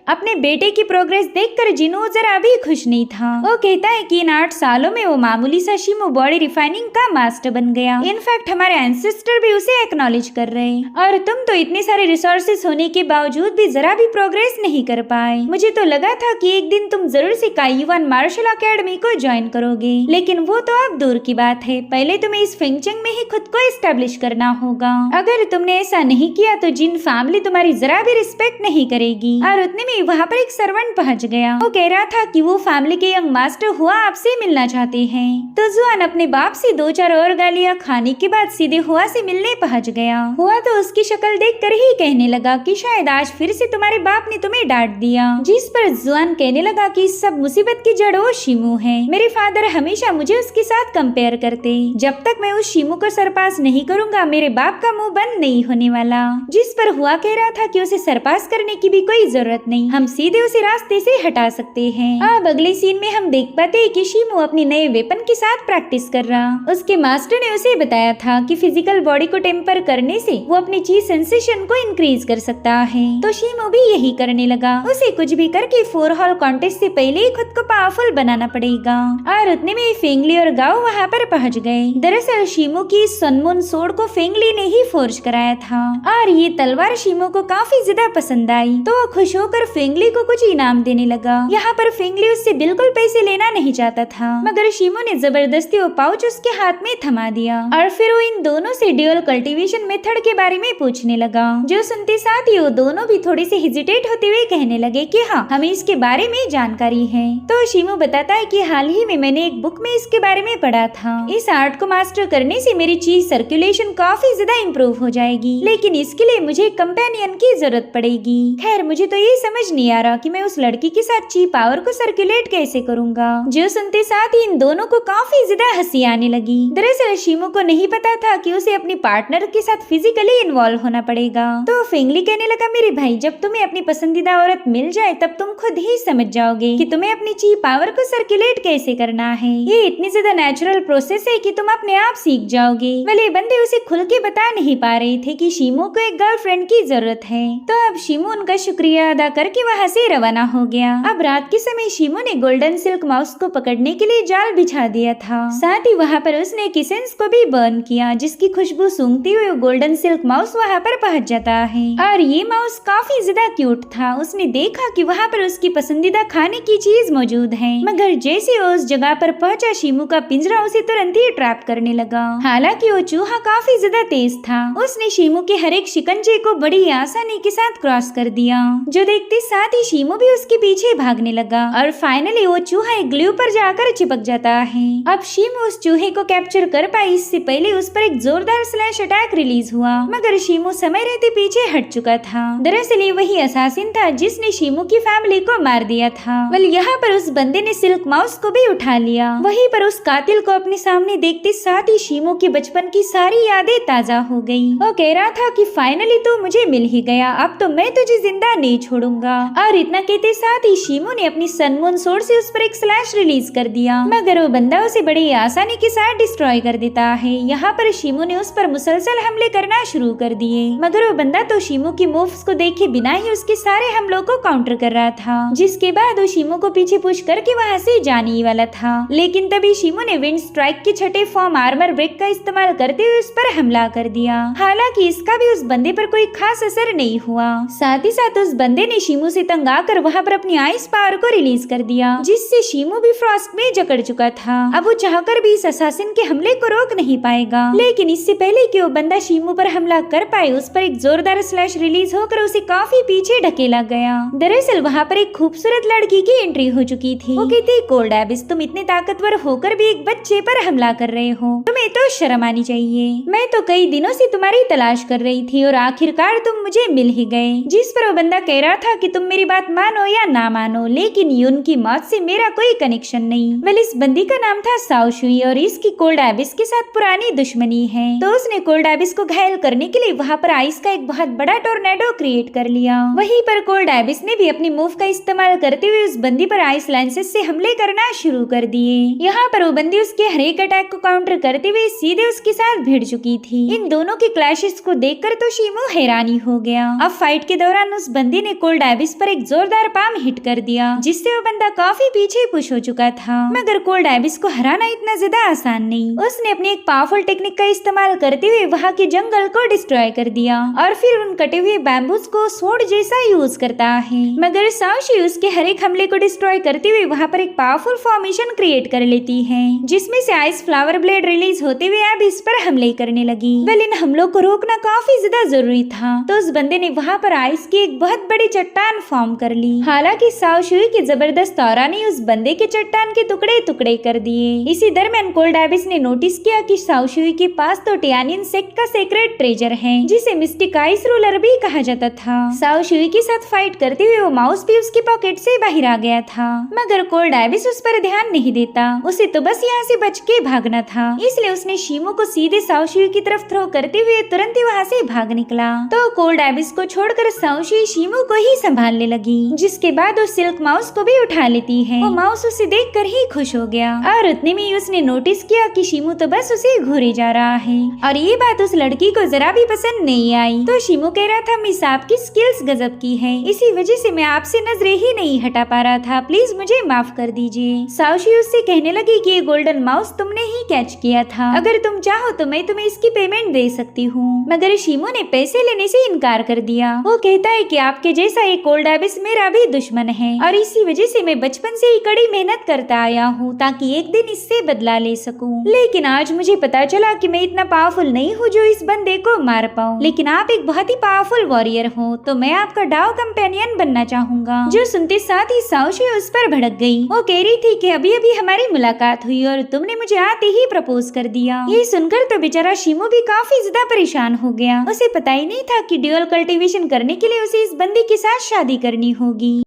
अपने बेटे की प्रोग्रेस देखकर जिनू जरा भी खुश नहीं था। वो कहता है कि इन 8 सालों में वो मामूली सा शिमू बॉडी रिफाइनिंग का मास्टर बन गया। इनफैक्ट हमारे एंसेस्टर भी उसे एक्नॉलेज कर रहे, और तुम तो इतने सारे रिसोर्सेस होने के बावजूद भी जरा भी प्रोग्रेस नहीं कर पाए। मुझे तो लगा था कि एक दिन तुम जरूर से काइयुआन मार्शल अकेडमी को ज्वाइन करोगे, लेकिन वो तो अब दूर की बात है। पहले तुम्हें इस फेंगचेंग में ही खुद को एस्टेब्लिश करना होगा। अगर तुमने ऐसा नहीं किया तो जिन फैमिली तुम्हारी जरा भी रिस्पेक्ट नहीं करेगी। और उतने में वहाँ पर एक सर्वेंट पहुँच गया। वो कह रहा था कि वो फैमिली के यंग मास्टर हुआ आपसे मिलना चाहते हैं। तो जुआन अपने बाप से 2-4 और गालियाँ खाने के बाद सीधे हुआ से मिलने पहुँच गया। हुआ तो उसकी शक्ल देखकर ही कहने लगा कि शायद आज फिर से तुम्हारे बाप ने तुम्हें डांट दिया। जिस पर जुआन कहने लगा कि इस सब मुसीबत की जड़ वो शिमू है। मेरे फादर हमेशा मुझे उसके साथ कंपेयर करते, जब तक मैं उस शिमू को सरपास नहीं करूंगा मेरे बाप का मुंह बंद नहीं होने वाला। जिस पर हुआ कह रहा था कि उसे सरपास करने की भी कोई जरूरत नहीं, हम सीधे उसे रास्ते से हटा सकते हैं। अब अगले सीन में हम देख पाते हैं कि शीमू अपनी नए वेपन के साथ प्रैक्टिस कर रहा। उसके मास्टर ने उसे बताया था कि फिजिकल बॉडी को टेम्पर करने से वो अपनी ची सेंसेशन को इंक्रीज कर सकता है, तो शीमू भी यही करने लगा। उसे कुछ भी करके 4 हॉल कॉन्टेस्ट से पहले ही खुद को पावरफुल बनाना पड़ेगा। और उतने में फेंगली और गाओ वहाँ पर पहुँच गए। दरअसल शीमू की सनमून सोर्ड को फेंगली ने ही फोर्ज कराया था और ये तलवार शीमू को काफी ज्यादा पसंद आई, तो वो खुश होकर फेंगली को कुछ इनाम देने लगा। यहाँ पर फेंगली उससे बिल्कुल पैसे लेना नहीं चाहता था, मगर शीमू ने जबरदस्ती वो पाउच उसके हाथ में थमा दिया और फिर वो इन दोनों से ड्यूअल कल्टीवेशन मेथड के बारे में पूछने लगा। जो सुनते साथ ही वो दोनों भी थोड़े से हेजिटेट होते हुए कहने लगे कि हाँ, हमें इसके बारे में जानकारी है। तो शीमू बताता है कि हाल ही में मैंने एक बुक में इसके बारे में पढ़ा था। इस आर्ट को मास्टर करने से मेरी चीज सर्कुलेशन काफी ज्यादा इम्प्रूव हो जाएगी, लेकिन इसके लिए मुझे कंपेनियन की जरूरत पड़ेगी। खैर, मुझे तो ये समझ नहीं आ रहा कि मैं उस लड़की के साथ ची पावर को सर्कुलेट कैसे करूँगा। जो सुनते साथ ही इन दोनों को काफी ज्यादा हंसी आने लगी। दरअसल शीमू को नहीं पता था कि उसे अपनी पार्टनर के साथ फिजिकली इन्वॉल्व होना पड़ेगा। तो फेंगली कहने लगा, मेरे भाई, जब तुम्हें अपनी पसंदीदा औरत मिल जाए तब तुम खुद ही समझ जाओगे कि तुम्हें अपनी ची पावर को सर्कुलेट कैसे करना है। ये इतनी ज्यादा नेचुरल प्रोसेस है कि तुम अपने आप सीख जाओगे। वाले बंदे उसे खुल के बता नहीं पा रहे थे कि शीमू को एक गर्लफ्रेंड की जरूरत है। तो अब शीमू उनका शुक्रिया अदा करके वहाँ से रवाना हो गया। अब रात के समय शीमू ने गोल्डन सिल्क माउस को पकड़ने के लिए जाल बिछा दिया था। साथ ही वहाँ पर उसने किसेंस को भी बर्न किया, जिसकी खुशबू सूंघते हुए गोल्डन सिल्क माउस वहाँ पर पहुँच जाता है। और ये माउस काफी ज्यादा क्यूट था। उसने देखा कि वहाँ पर उसकी पसंदीदा खाने की चीज मौजूद है, मगर जैसे वो उस जगह पर पहुँचा, शीमू का पिंजरा उसे तुरंत ही ट्रैप करने लगा। हालांकि वो चूहा काफी ज्यादा तेज था। उसने शीमू के हर एक शिकंजे को बड़ी आसानी के साथ क्रॉस कर दिया, जो देखते साथ ही शीमू भी उसके पीछे भागने लगा और फाइनली वो चूहा एक ग्लू पर जाकर चिपक जाता है। अब शीमू उस चूहे को कैप्चर कर पाई, इससे पहले उस पर एक जोरदार स्लैश अटैक रिलीज हुआ, मगर शीमू समय रहते पीछे हट चुका था। दरअसल ये वही असासिन था जिसने शीमू की फैमिली को मार दिया था। वल यहाँ पर उस बंदे ने सिल्क माउस को भी उठा लिया। वहीं पर उस कातिल को अपने सामने देखते साथ ही शीमू के बचपन की सारी यादें ताजा हो गई। वो कह रहा था कि फाइनली तो मुझे मिल ही गया, अब तो मैं तुझे जिंदा नहीं छोड़ूंगा। और इतना कहते साथ ही शीमू ने अपनी सनमून सोर्ड से उस पर एक स्लैश रिलीज कर दिया, मगर वो बंदा उसे बड़ी आसानी के साथ डिस्ट्रॉय कर देता है। यहाँ पर शीमू ने उस पर मुसलसल हमले करना शुरू कर दिए, मगर वो बंदा तो शीमू की मूव्स को देखे बिना ही उसके सारे हमलों को काउंटर कर रहा था, जिसके बाद वो शीमू को पीछे पुश करके वहाँ से जाने ही वाला था। लेकिन तभी शीमू ने विंड स्ट्राइक के छठे फॉर्म आर्मर ब्रेक का इस्तेमाल करते हुए उस पर हमला कर दिया। हालांकि इसका भी उस बंदे पर कोई खास असर नहीं हुआ। साथ ही साथ उस बंदे ने शीमू से तंग आकर वहाँ पर अपनी आइस पावर को रिलीज कर दिया, जिससे शीमू भी फ्रॉस्ट में जकड़ चुका था। अब वो चाहकर भी इस असासिन के हमले को रोक नहीं पाएगा। लेकिन इससे पहले कि वो बंदा शीमू पर हमला कर पाए, उस पर एक जोरदार स्लैश रिलीज होकर उसे काफी पीछे ढकेला गया। दरअसल वहाँ पर एक खूबसूरत लड़की की एंट्री हो चुकी थी। वो कहती, कोल्ड एबिस, तुम इतने ताकतवर होकर भी एक बच्चे पर हमला कर रहे हो, तुम्हें तो शर्म आनी चाहिए। मैं तो कई दिनों से तुम्हारी तलाश कर रही थी और आखिरकार तुम मुझे मिल ही गए। जिस पर वो बंदा कह रहा था कि तुम मेरी बात मानो या ना मानो, लेकिन यून की मौत से मेरा कोई कनेक्शन नहीं। वेल, इस बंदी का नाम था साओशुई और इसकी कोल्ड एबिस के साथ पुरानी दुश्मनी है। तो उसने कोल्ड एबिस को घायल करने के लिए वहाँ पर आइस का एक बहुत बड़ा टोर्नेडो क्रिएट कर लिया। वहीं पर कोल्ड एबिस ने भी अपनी मूव का इस्तेमाल करते हुए उस बंदी पर आइस लाइंसेस से हमले करना शुरू कर दिए। यहाँ पर वो बंदी उसके हर एक अटैक को काउंटर करते हुए सीधे उसके साथ भिड़ चुकी थी। इन दोनों के क्लैशेस को देखकर तो शीमू हैरानी हो गया। अब फाइट के दौरान उस बंदी ने कोल्ड एबिस पर एक जोरदार पाम हिट कर दिया, जिससे वो बंदा काफी पीछे पुश हो चुका था। मगर कोल्ड एबिस को हराना इतना ज्यादा आसान नहीं। उसने अपनी एक पावरफुल टेक्निक का इस्तेमाल करते हुए वहाँ के जंगल को डिस्ट्रॉय कर दिया और फिर उन कटे हुए बैम्बूज को स्वॉर्ड जैसा यूज करता है। मगर साओशुई उसके हर एक हमले को डिस्ट्रॉय करते हुए वहाँ पर एक पावरफुल फॉर्मेशन क्रिएट कर लेती है, जिसमें से आइस फ्लावर ब्लेड रिलीज होते हुए अब इस पर हमले करने लगी। वेल, इन हमलों को रोकना काफी ज्यादा जरूरी था, तो उस बंदे ने वहाँ पर आइस की एक बहुत बड़ी चट्टान फॉर्म कर ली। हालांकि साओशुई की जबरदस्त ऑरा ने उस बंदे के चट्टान के टुकड़े टुकड़े कर दिए। इसी दरमियान कोल्ड एबिस ने नोटिस किया कि साओशुई के पास तो टियानिन सेक्ट का सीक्रेट ट्रेजर है, जिसे मिस्टिक आइस रूलर भी कहा जाता था। साओशुई के साथ फाइट करते हुए वो माउस भी उसके पॉकेट से बाहर आ गया था, मगर कोल्ड एबिस उस पर ध्यान नहीं देता। उसे तो बस यहाँ से बच के भागना था, इसलिए उसने शीमू को सीधे साओशुई की तरफ थ्रो करते हुए तुरंत ही वहाँ से भाग निकला। चला तो कोल्ड एबिस को छोड़कर साओशी शिमू को ही संभालने लगी, जिसके बाद उस सिल्क माउस को भी उठा लेती है। वो माउस उसे देखकर ही खुश हो गया और उतने में उसने नोटिस किया कि शिमू तो बस उसे घूरे जा रहा है और ये बात उस लड़की को जरा भी पसंद नहीं आई। तो शिमू कह रहा था मिस आपकी स्किल्स गजब की है, इसी वजह से मैं आपसे नजरें ही नहीं हटा पा रहा था, प्लीज मुझे माफ कर दीजिए। साओशी उससे कहने लगी कि ये गोल्डन माउस तुमने ही कैच किया था, अगर तुम चाहो तो मैं तुम्हें इसकी पेमेंट दे सकती हूँ। मगर शिमू ने पैसे लेने से इनकार कर दिया। वो कहता है कि आपके जैसा एक कोल्ड एबिस मेरा भी दुश्मन है और इसी वजह से मैं बचपन से ही कड़ी मेहनत करता आया हूँ ताकि एक दिन इससे बदला ले सकूं। लेकिन आज मुझे पता चला कि मैं इतना पावरफुल नहीं हूँ जो इस बंदे को मार पाऊँ, लेकिन आप एक बहुत ही पावरफुल वॉरियर हो तो मैं आपका डाव कंपेनियन बनना चाहूंगा। जो सुनते साथ ही साओशी उस पर भड़क गई। वो कह रही थी कि अभी अभी हमारी मुलाकात हुई और तुमने मुझे आते ही प्रपोज कर दिया। ये सुनकर तो बेचारा शिमू भी काफी ज्यादा परेशान हो गया। उसे पता ही नहीं था कि ड्यूअल कल्टीवेशन करने के लिए उसे इस बंदी के साथ शादी करनी होगी।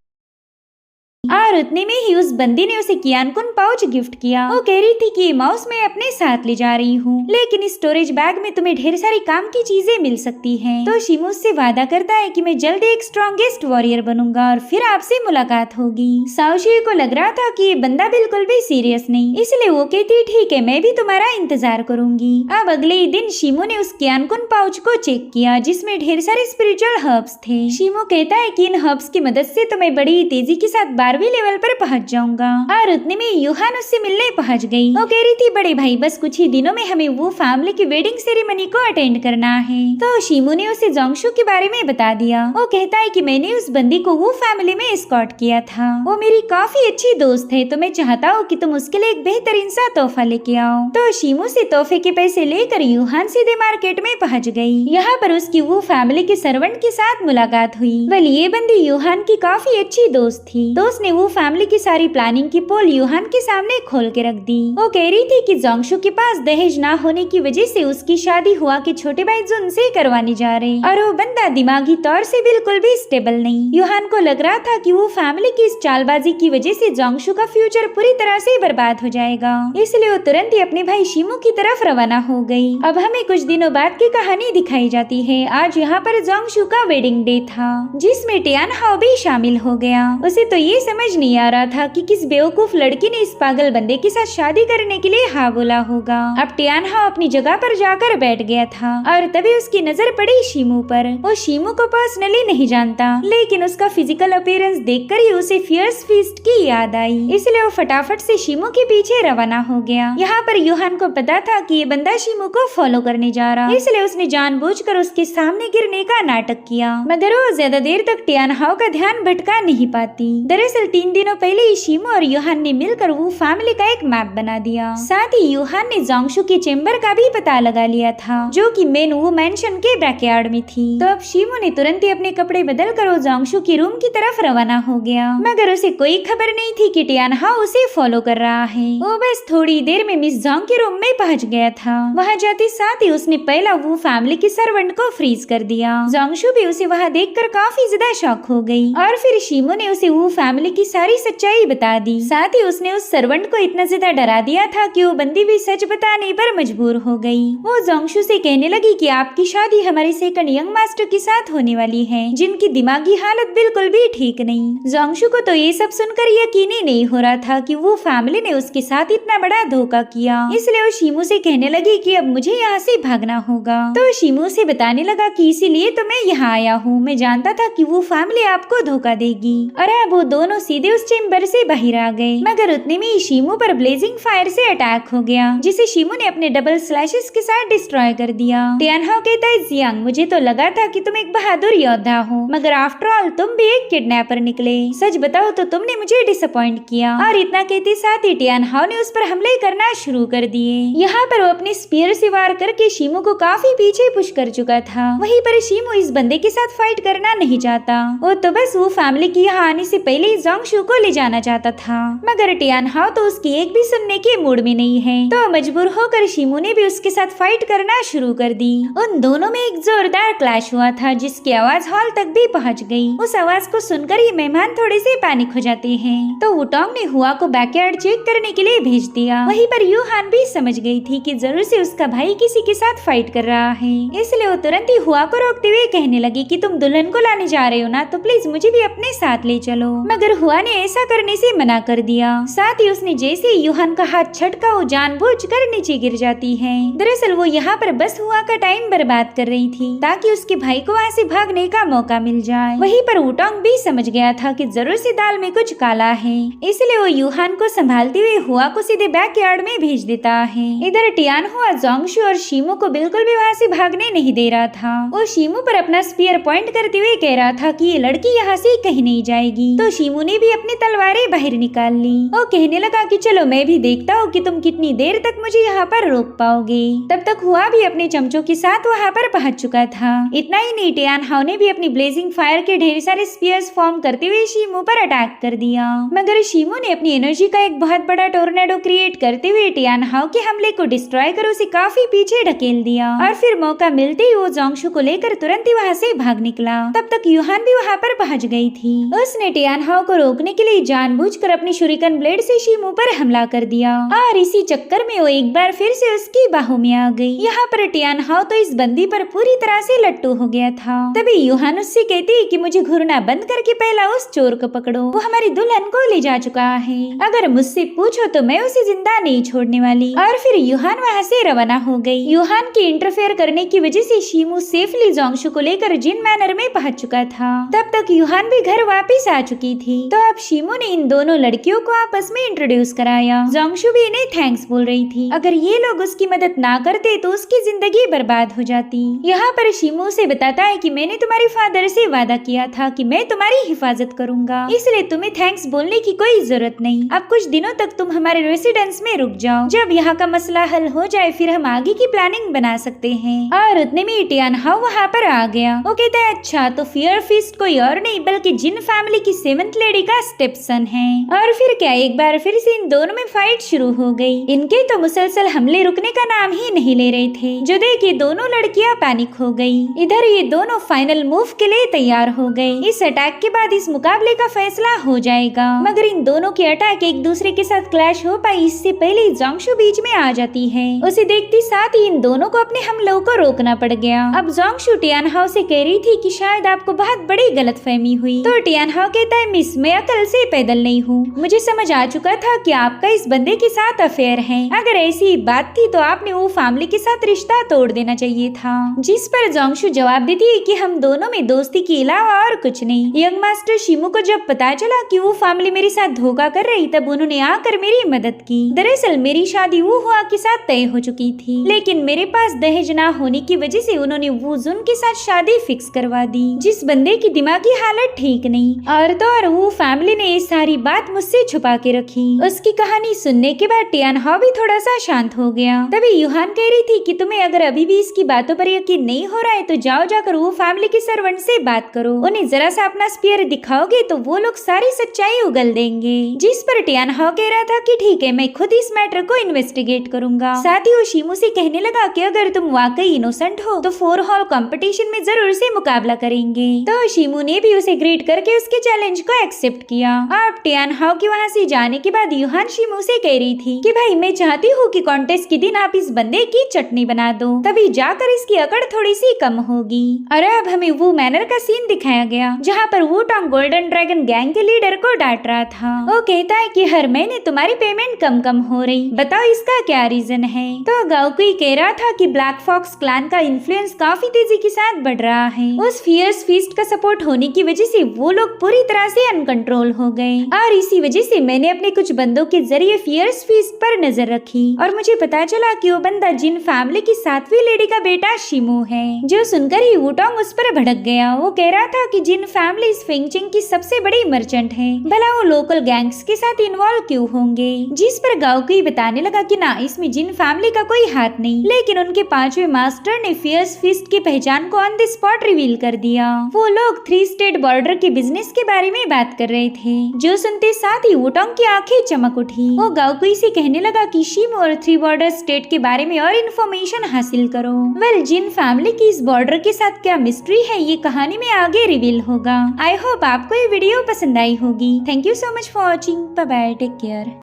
और उतने में ही उस बंदी ने उसे कियानकुन पाउच गिफ्ट किया। वो कह रही थी कि ये माउस मैं अपने साथ ले जा रही हूँ, लेकिन इस स्टोरेज बैग में तुम्हें ढेर सारी काम की चीजें मिल सकती हैं। तो शिमू से वादा करता है कि मैं जल्द एक स्ट्रॉन्गेस्ट वॉरियर बनूंगा और फिर आपसे मुलाकात होगी। साओशी को लग रहा था कि ये बंदा बिल्कुल भी सीरियस नहीं, इसलिए वो कहती ठीक है मैं भी तुम्हारा इंतजार करूंगी। अब अगले ही दिन शिमू ने उस कियानकुन पाउच को चेक किया जिसमें ढेर सारे स्पिरिचुअल हर्ब्स थे। शिमू कहता है कि इन हर्ब्स की मदद से तो मैं बड़ी तेजी के साथ 12वीं लेवल पर पहुंच जाऊंगा। और उतने में यूहान उससे मिलने पहुंच गई। वो कह रही थी बड़े भाई बस कुछ ही दिनों में हमें वो फैमिली की वेडिंग सेरेमनी को अटेंड करना है। तो शिमू ने उसे जोंगशु के बारे में बता दिया। वो कहता है कि मैंने उस बंदी को वो फैमिली में एस्कॉर्ट किया था, वो मेरी काफी अच्छी दोस्त है, तो मैं चाहता हूँ कि तुम उसके लिए एक बेहतरीन सा तोहफा लेके आओ। तो शिमू से तोहफे के पैसे लेकर यूहान सीधे मार्केट में पहुँच गई। यहाँ पर उसकी वो फैमिली के सर्वेंट के साथ मुलाकात हुई। वल ये बंदी यूहान की काफी अच्छी दोस्त थी, तो उसने वो फैमिली की सारी प्लानिंग की पोल यूहान के सामने खोल के रख दी। वो कह रही थी कि जोंगशु के पास दहेज ना होने की वजह से उसकी शादी हुआ के छोटे भाई जुन से करवाने जा रहे और वो बंदा दिमागी तौर से बिल्कुल भी स्टेबल नहीं। यूहान को लग रहा था कि वो फैमिली की इस चालबाजी की वजह से जोंगशु का फ्यूचर पूरी तरह से बर्बाद हो जाएगा, इसलिए वो तुरंत ही अपने भाई शिमू की तरफ रवाना हो गई। अब हमें कुछ दिनों बाद की कहानी दिखाई जाती है। आज यहाँ पर जोंगशु का वेडिंग डे था जिसमें टियान हाओ भी शामिल हो गया। उसे तो ये समझ नहीं आ रहा था कि किस बेवकूफ लड़की ने इस पागल बंदे के साथ शादी करने के लिए हाँ बोला होगा। अब टियान हाओ अपनी जगह पर जाकर बैठ गया था और तभी उसकी नजर पड़ी शिमू पर। वो शिमू को पर्सनली नहीं जानता, लेकिन उसका फिजिकल अपीयरेंस देखकर ही उसे फियर्स फीस्ट की याद आई, इसलिए वो फटाफट से शिमू के पीछे रवाना हो गया। यहाँ पर यूहान को पता था कि ये बंदा शिमू को फॉलो करने जा रहा, इसलिए उसने जानबूझकर उसके सामने गिरने का नाटक किया, मगर वो ज्यादा देर तक टियान हाओ का ध्यान भटका नहीं पाती। दरअसल 3 दिनों पहले ही शिमू और यूहान ने मिलकर वो फैमिली का एक मैप बना दिया। साथ ही यूहान ने जोंगशु के चेम्बर का भी पता लगा लिया था जो कि मेन वो मेंशन के बैकयार्ड में थी। तो अब शिमू ने तुरंत ही अपने कपड़े बदल कर वो जोंगशु की रूम की तरफ रवाना हो गया, मगर उसे कोई खबर नहीं थी कि टियान हाओ उसे फॉलो कर रहा है। वो बस थोड़ी देर में मिस जोंग के रूम में पहुंच गया था। वहाँ जाते साथ ही उसने पहला वो फैमिली के सर्वेंट को फ्रीज कर दिया। जोंगशु भी उसे वहाँ देखकर काफी ज्यादा शॉक हो गई और फिर शिमू ने उसे वो फैमिली की सारी सच्चाई बता दी। साथ ही उसने उस सर्वेंट को इतना ज्यादा डरा दिया था कि वो बंदी भी सच बताने पर मजबूर हो गई। वो जोंगशु से कहने लगी कि आपकी शादी हमारे सेकंड यंग मास्टर के साथ होने वाली है जिनकी दिमागी हालत बिल्कुल भी ठीक नहीं। जोंगशु को तो ये सब सुनकर यकीन ही नहीं हो रहा था कि वो फैमिली ने उसके साथ इतना बड़ा धोखा किया, इसलिए वो शिमू से कहने लगी कि अब मुझे यहाँ से भागना होगा। तो शिमू से बताने लगा कि इसीलिए तो मैं यहाँ आया हूँ, मैं जानता था कि वो फैमिली आपको धोखा देगी। और अब वो दोनों सीधे उस चेम्बर से बाहर आ गए, मगर उतने में शिमू पर ब्लेजिंग फायर से अटैक हो गया जिसे शिमू ने अपने डबल स्लैशेस के साथ डिस्ट्रॉय कर दिया। टियान हाओ कहता है जियांग मुझे तो लगा था कि तुम एक बहादुर योद्धा हो, मगर आफ्टर ऑल तुम भी एक किडनैपर निकले, सच बताओ तो तुमने मुझे डिसअपॉइंट किया। और इतना कहते साथ ही टियान हाओ ने उस पर हमले करना शुरू कर दिए। यहाँ पर वो अपने स्पीयर से वार करके शिमू को काफी पीछे पुश कर चुका था। वहीं पर शिमू इस बंदे के साथ फाइट करना नहीं चाहता, वो तो बस वो फैमिली की यहाँ आने से पहले जोंगशू को ले जाना चाहता था, मगर टियान हाओ तो उसकी एक भी सुनने के मूड में नहीं है। तो मजबूर होकर शिमू ने भी उसके साथ फाइट करना शुरू कर दी। उन दोनों में एक जोरदार क्लैश हुआ था जिसकी आवाज हॉल तक भी पहुंच गई। उस आवाज को सुनकर ही मेहमान थोड़े से पैनिक हो जाते हैं। तो वुटोंग ने हुआ को बैकयार्ड चेक करने के लिए भेज दिया। वहीं पर यूहान भी समझ गई थी कि जरूर से उसका भाई किसी के साथ फाइट कर रहा है, इसलिए वो तुरंत ही हुआ को रोकते हुए कहने लगी कि तुम दुल्हन को लाने जा रहे हो ना, तो प्लीज मुझे भी अपने साथ ले चलो। मगर हुआ ने ऐसा करने से मना कर दिया। साथ ही उसने जैसे यूहान का हाथ छटका वो जानबूझकर नीचे गिर जाती है। दरअसल वो यहाँ पर बस हुआ का टाइम बर्बाद कर रही थी ताकि उसके भाई को वहाँ से भागने का मौका मिल जाए। वहीं पर वुटोंग भी समझ गया था कि जरूर से दाल में कुछ काला है, इसलिए वो यूहान को संभालते हुए हुआ को सीधे बैकयार्ड में भेज देता है। इधर टियान हुआ जोंगशू और शिमू को बिल्कुल भी वहाँ से भागने नहीं दे रहा था। वो शिमू पर अपना स्पीयर पॉइंट करते हुए कह रहा था कि ये लड़की यहाँ से कहीं नहीं जाएगी। तो शिमू ने भी अपनी तलवारें बाहर निकाल ली। वो कहने लगा कि चलो मैं भी देखता हूँ कि तुम कितनी देर तक मुझे यहाँ पर रोक पाओगे। तब तक हुआ भी अपने चमचों के साथ वहाँ पर पहुँच चुका था। इतना ही नहीं, टियान हाओ ने भी अपनी ब्लेजिंग फायर के ढेर सारे स्पीयर्स फॉर्म करते हुए शिमू पर अटैक कर दिया। मगर शिमू ने अपनी एनर्जी का एक बहुत बड़ा टोर्नेडो क्रिएट करते हुए टियान हाओ के हमले को डिस्ट्रॉय कर उसे काफी पीछे ढकेल दिया। और फिर मौका मिलते ही वो जोंगशू को लेकर तुरंत ही वहाँ से भाग निकला। तब तक यूहान भी वहाँ पर पहुँच गई थी। उसने टियान हाओ को रोकने के लिए जानबूझकर अपनी शुरिकन ब्लेड से शिमू पर हमला कर दिया और इसी चक्कर में वो एक बार फिर से उसकी बाहों में आ गई। यहाँ पर टियान हाओ तो इस बंदी पर पूरी तरह से लट्टू हो गया था। तभी यूहान उससे कहती कि मुझे घूरना बंद करके पहला उस चोर को पकड़ो, वो हमारी दुल्हन को ले जा चुका है। अगर मुझसे पूछो तो मैं उसे जिंदा नहीं छोड़ने वाली। और फिर यूहान वहाँ से रवाना हो गई। यूहान के इंटरफेयर करने की वजह से शिमू सेफली जोंगशू को लेकर जिन मैनर में पहुँच चुका था। तब तक यूहान भी घर वापिस आ चुकी थी। तो अब शिमू ने इन दोनों लड़कियों को आपस में इंट्रोड्यूस कराया। जोंगशू भी इन्हें थैंक्स बोल रही थी। अगर ये लोग उसकी मदद ना करते तो उसकी जिंदगी बर्बाद हो जाती। यहाँ पर शिमू से बताता है कि मैंने तुम्हारे फादर से वादा किया था कि मैं तुम्हारी हिफाजत करूंगा, इसलिए तुम्हें थैंक्स बोलने की कोई जरूरत नहीं। अब कुछ दिनों तक तुम हमारे रेसिडेंस में रुक जाओ। जब यहाँ का मसला हल हो जाए फिर हम आगे की प्लानिंग बना सकते हैं। और उतने में टियान हाओ वहाँ पर आ गया। वो कहता है अच्छा तो फियर फिस्ट कोई और नहीं बल्कि जिन फैमिली की 7th लेडी का स्टेपसन है। और फिर क्या एक बार फिर से इन दोनों में फाइट शुरू हो गई। इनके तो मुसलसल हमले रुकने का नाम ही नहीं ले रहे थे। जो देखिए दोनों लड़कियां पैनिक हो गई। इधर ये दोनों फाइनल मूव के लिए तैयार हो गए। इस अटैक के बाद इस मुकाबले का फैसला हो जाएगा। मगर इन दोनों के अटैक एक दूसरे के साथ क्लैश हो पाई इससे पहले जोंगशू बीच में आ जाती है। उसे देखती साथ ही इन दोनों को अपने हमलों को रोकना पड़ गया। अब जोंगशू टियान हाओ से कह रही थी कि शायद आपको बहुत बड़ी गलतफहमी हुई। तो टियान हाओ कहता है मिस मैं अकल से पैदल नहीं हूँ, मुझे समझ आ चुका था कि आपका इस बंदे के साथ अफेयर है। अगर ऐसी बात थी तो आपने वो फैमिली के साथ रिश्ता तोड़ देना चाहिए था। जिस पर जोंगशू जवाब देती है कि हम दोनों में दोस्ती के अलावा और कुछ नहीं। यंग मास्टर शिमू को जब पता चला कि वो फैमिली मेरे साथ धोखा कर रही तब उन्होंने आकर मेरी मदद की। दरअसल मेरी शादी वो हुआ के साथ तय हो चुकी थी, लेकिन मेरे पास दहेज ना होने की वजह से उन्होंने वो जुन के साथ शादी फिक्स करवा दी, जिस बंदे की दिमागी हालत ठीक नहीं। और तो और वो फैमिली ने ये सारी बात मुझसे छुपा के रखी। उसकी कहानी सुनने के बाद टियान हाओ भी थोड़ा सा शांत हो गया। तभी यूहान कह रही थी कि तुम्हें अगर अभी भी इसकी बातों पर यकीन नहीं हो रहा है तो जाओ जाकर वो फैमिली के सर्वेंट से बात करो। उन्हें जरा सा अपना स्पीयर दिखाओगे तो वो लोग सारी सच्चाई उगल देंगे। जिस पर टियान हाओ कह रहा था कि ठीक है मैं खुद इस मैटर को इन्वेस्टिगेट करूंगा। साथ ही वो शिमू से कहने लगा कि अगर तुम वाकई इनोसेंट हो तो 4 हॉल कंपटीशन में जरूर से मुकाबला करेंगे। तो शिमू ने भी उसे ग्रीट करके उसके चैलेंज को एक्सेप्ट किया। अब टियान हाओ के वहाँ से जाने के बाद यूहान शिमू से कह रही थी कि भाई मैं चाहती हूँ कि कॉन्टेस्ट के दिन आप इस बंदे की चटनी बना दो, तभी जाकर इसकी अकड़ थोड़ी सी कम होगी। और अब हमें वो मैनर का सीन दिखाया गया जहाँ पर वुटोंग गोल्डन ड्रैगन गैंग के लीडर को डांट रहा था। वो कहता है कि हर महीने तुम्हारी पेमेंट कम हो रही, बताओ इसका क्या रीजन है। तो गाओकुई कह रहा था कि ब्लैक फॉक्स क्लैन का इन्फ्लुएंस काफी तेजी के साथ बढ़ रहा है। उस फियर्स फीस्ट का सपोर्ट होने की वजह से वो लोग पूरी तरह से अनकंट्रोल हो गए और इसी वजह से मैंने अपने कुछ बंदों के जरिए फियर्स फीस्ट पर नजर रखी और मुझे पता चला कि वो बंदा जिन फैमिली की 7वीं लेडी का बेटा शिमू है। जो सुनकर ही वुटोंग उस पर भड़क गया। वो कह रहा था कि जिन फैमिली इस फेंगचिंग की सबसे बड़ी मर्चेंट है, भला वो लोकल गैंग्स के साथ इन्वॉल्व क्यों होंगे। जिस पर गाओकुई बताने लगा कि ना इसमें जिन फैमिली का कोई हाथ नहीं, लेकिन उनके 5वें मास्टर ने फियर्स फीस्ट की पहचान को ऑन द स्पॉट रिवील कर दिया। वो लोग 3 स्टेट बॉर्डर के बिजनेस के बारे में बात बात कर रहे थे, जो सुनते साथ ही वुटांग की आंखें चमक उठी। वो गाओकुई से कहने लगा कि शिमो और थ्री बॉर्डर स्टेट के बारे में और इन्फॉर्मेशन हासिल करो। वेल, जिन फैमिली की इस बॉर्डर के साथ क्या मिस्ट्री है, ये कहानी में आगे रिवील होगा। आई होप आपको ये वीडियो पसंद आई होगी। Thank you so much for watching. Bye bye, take care.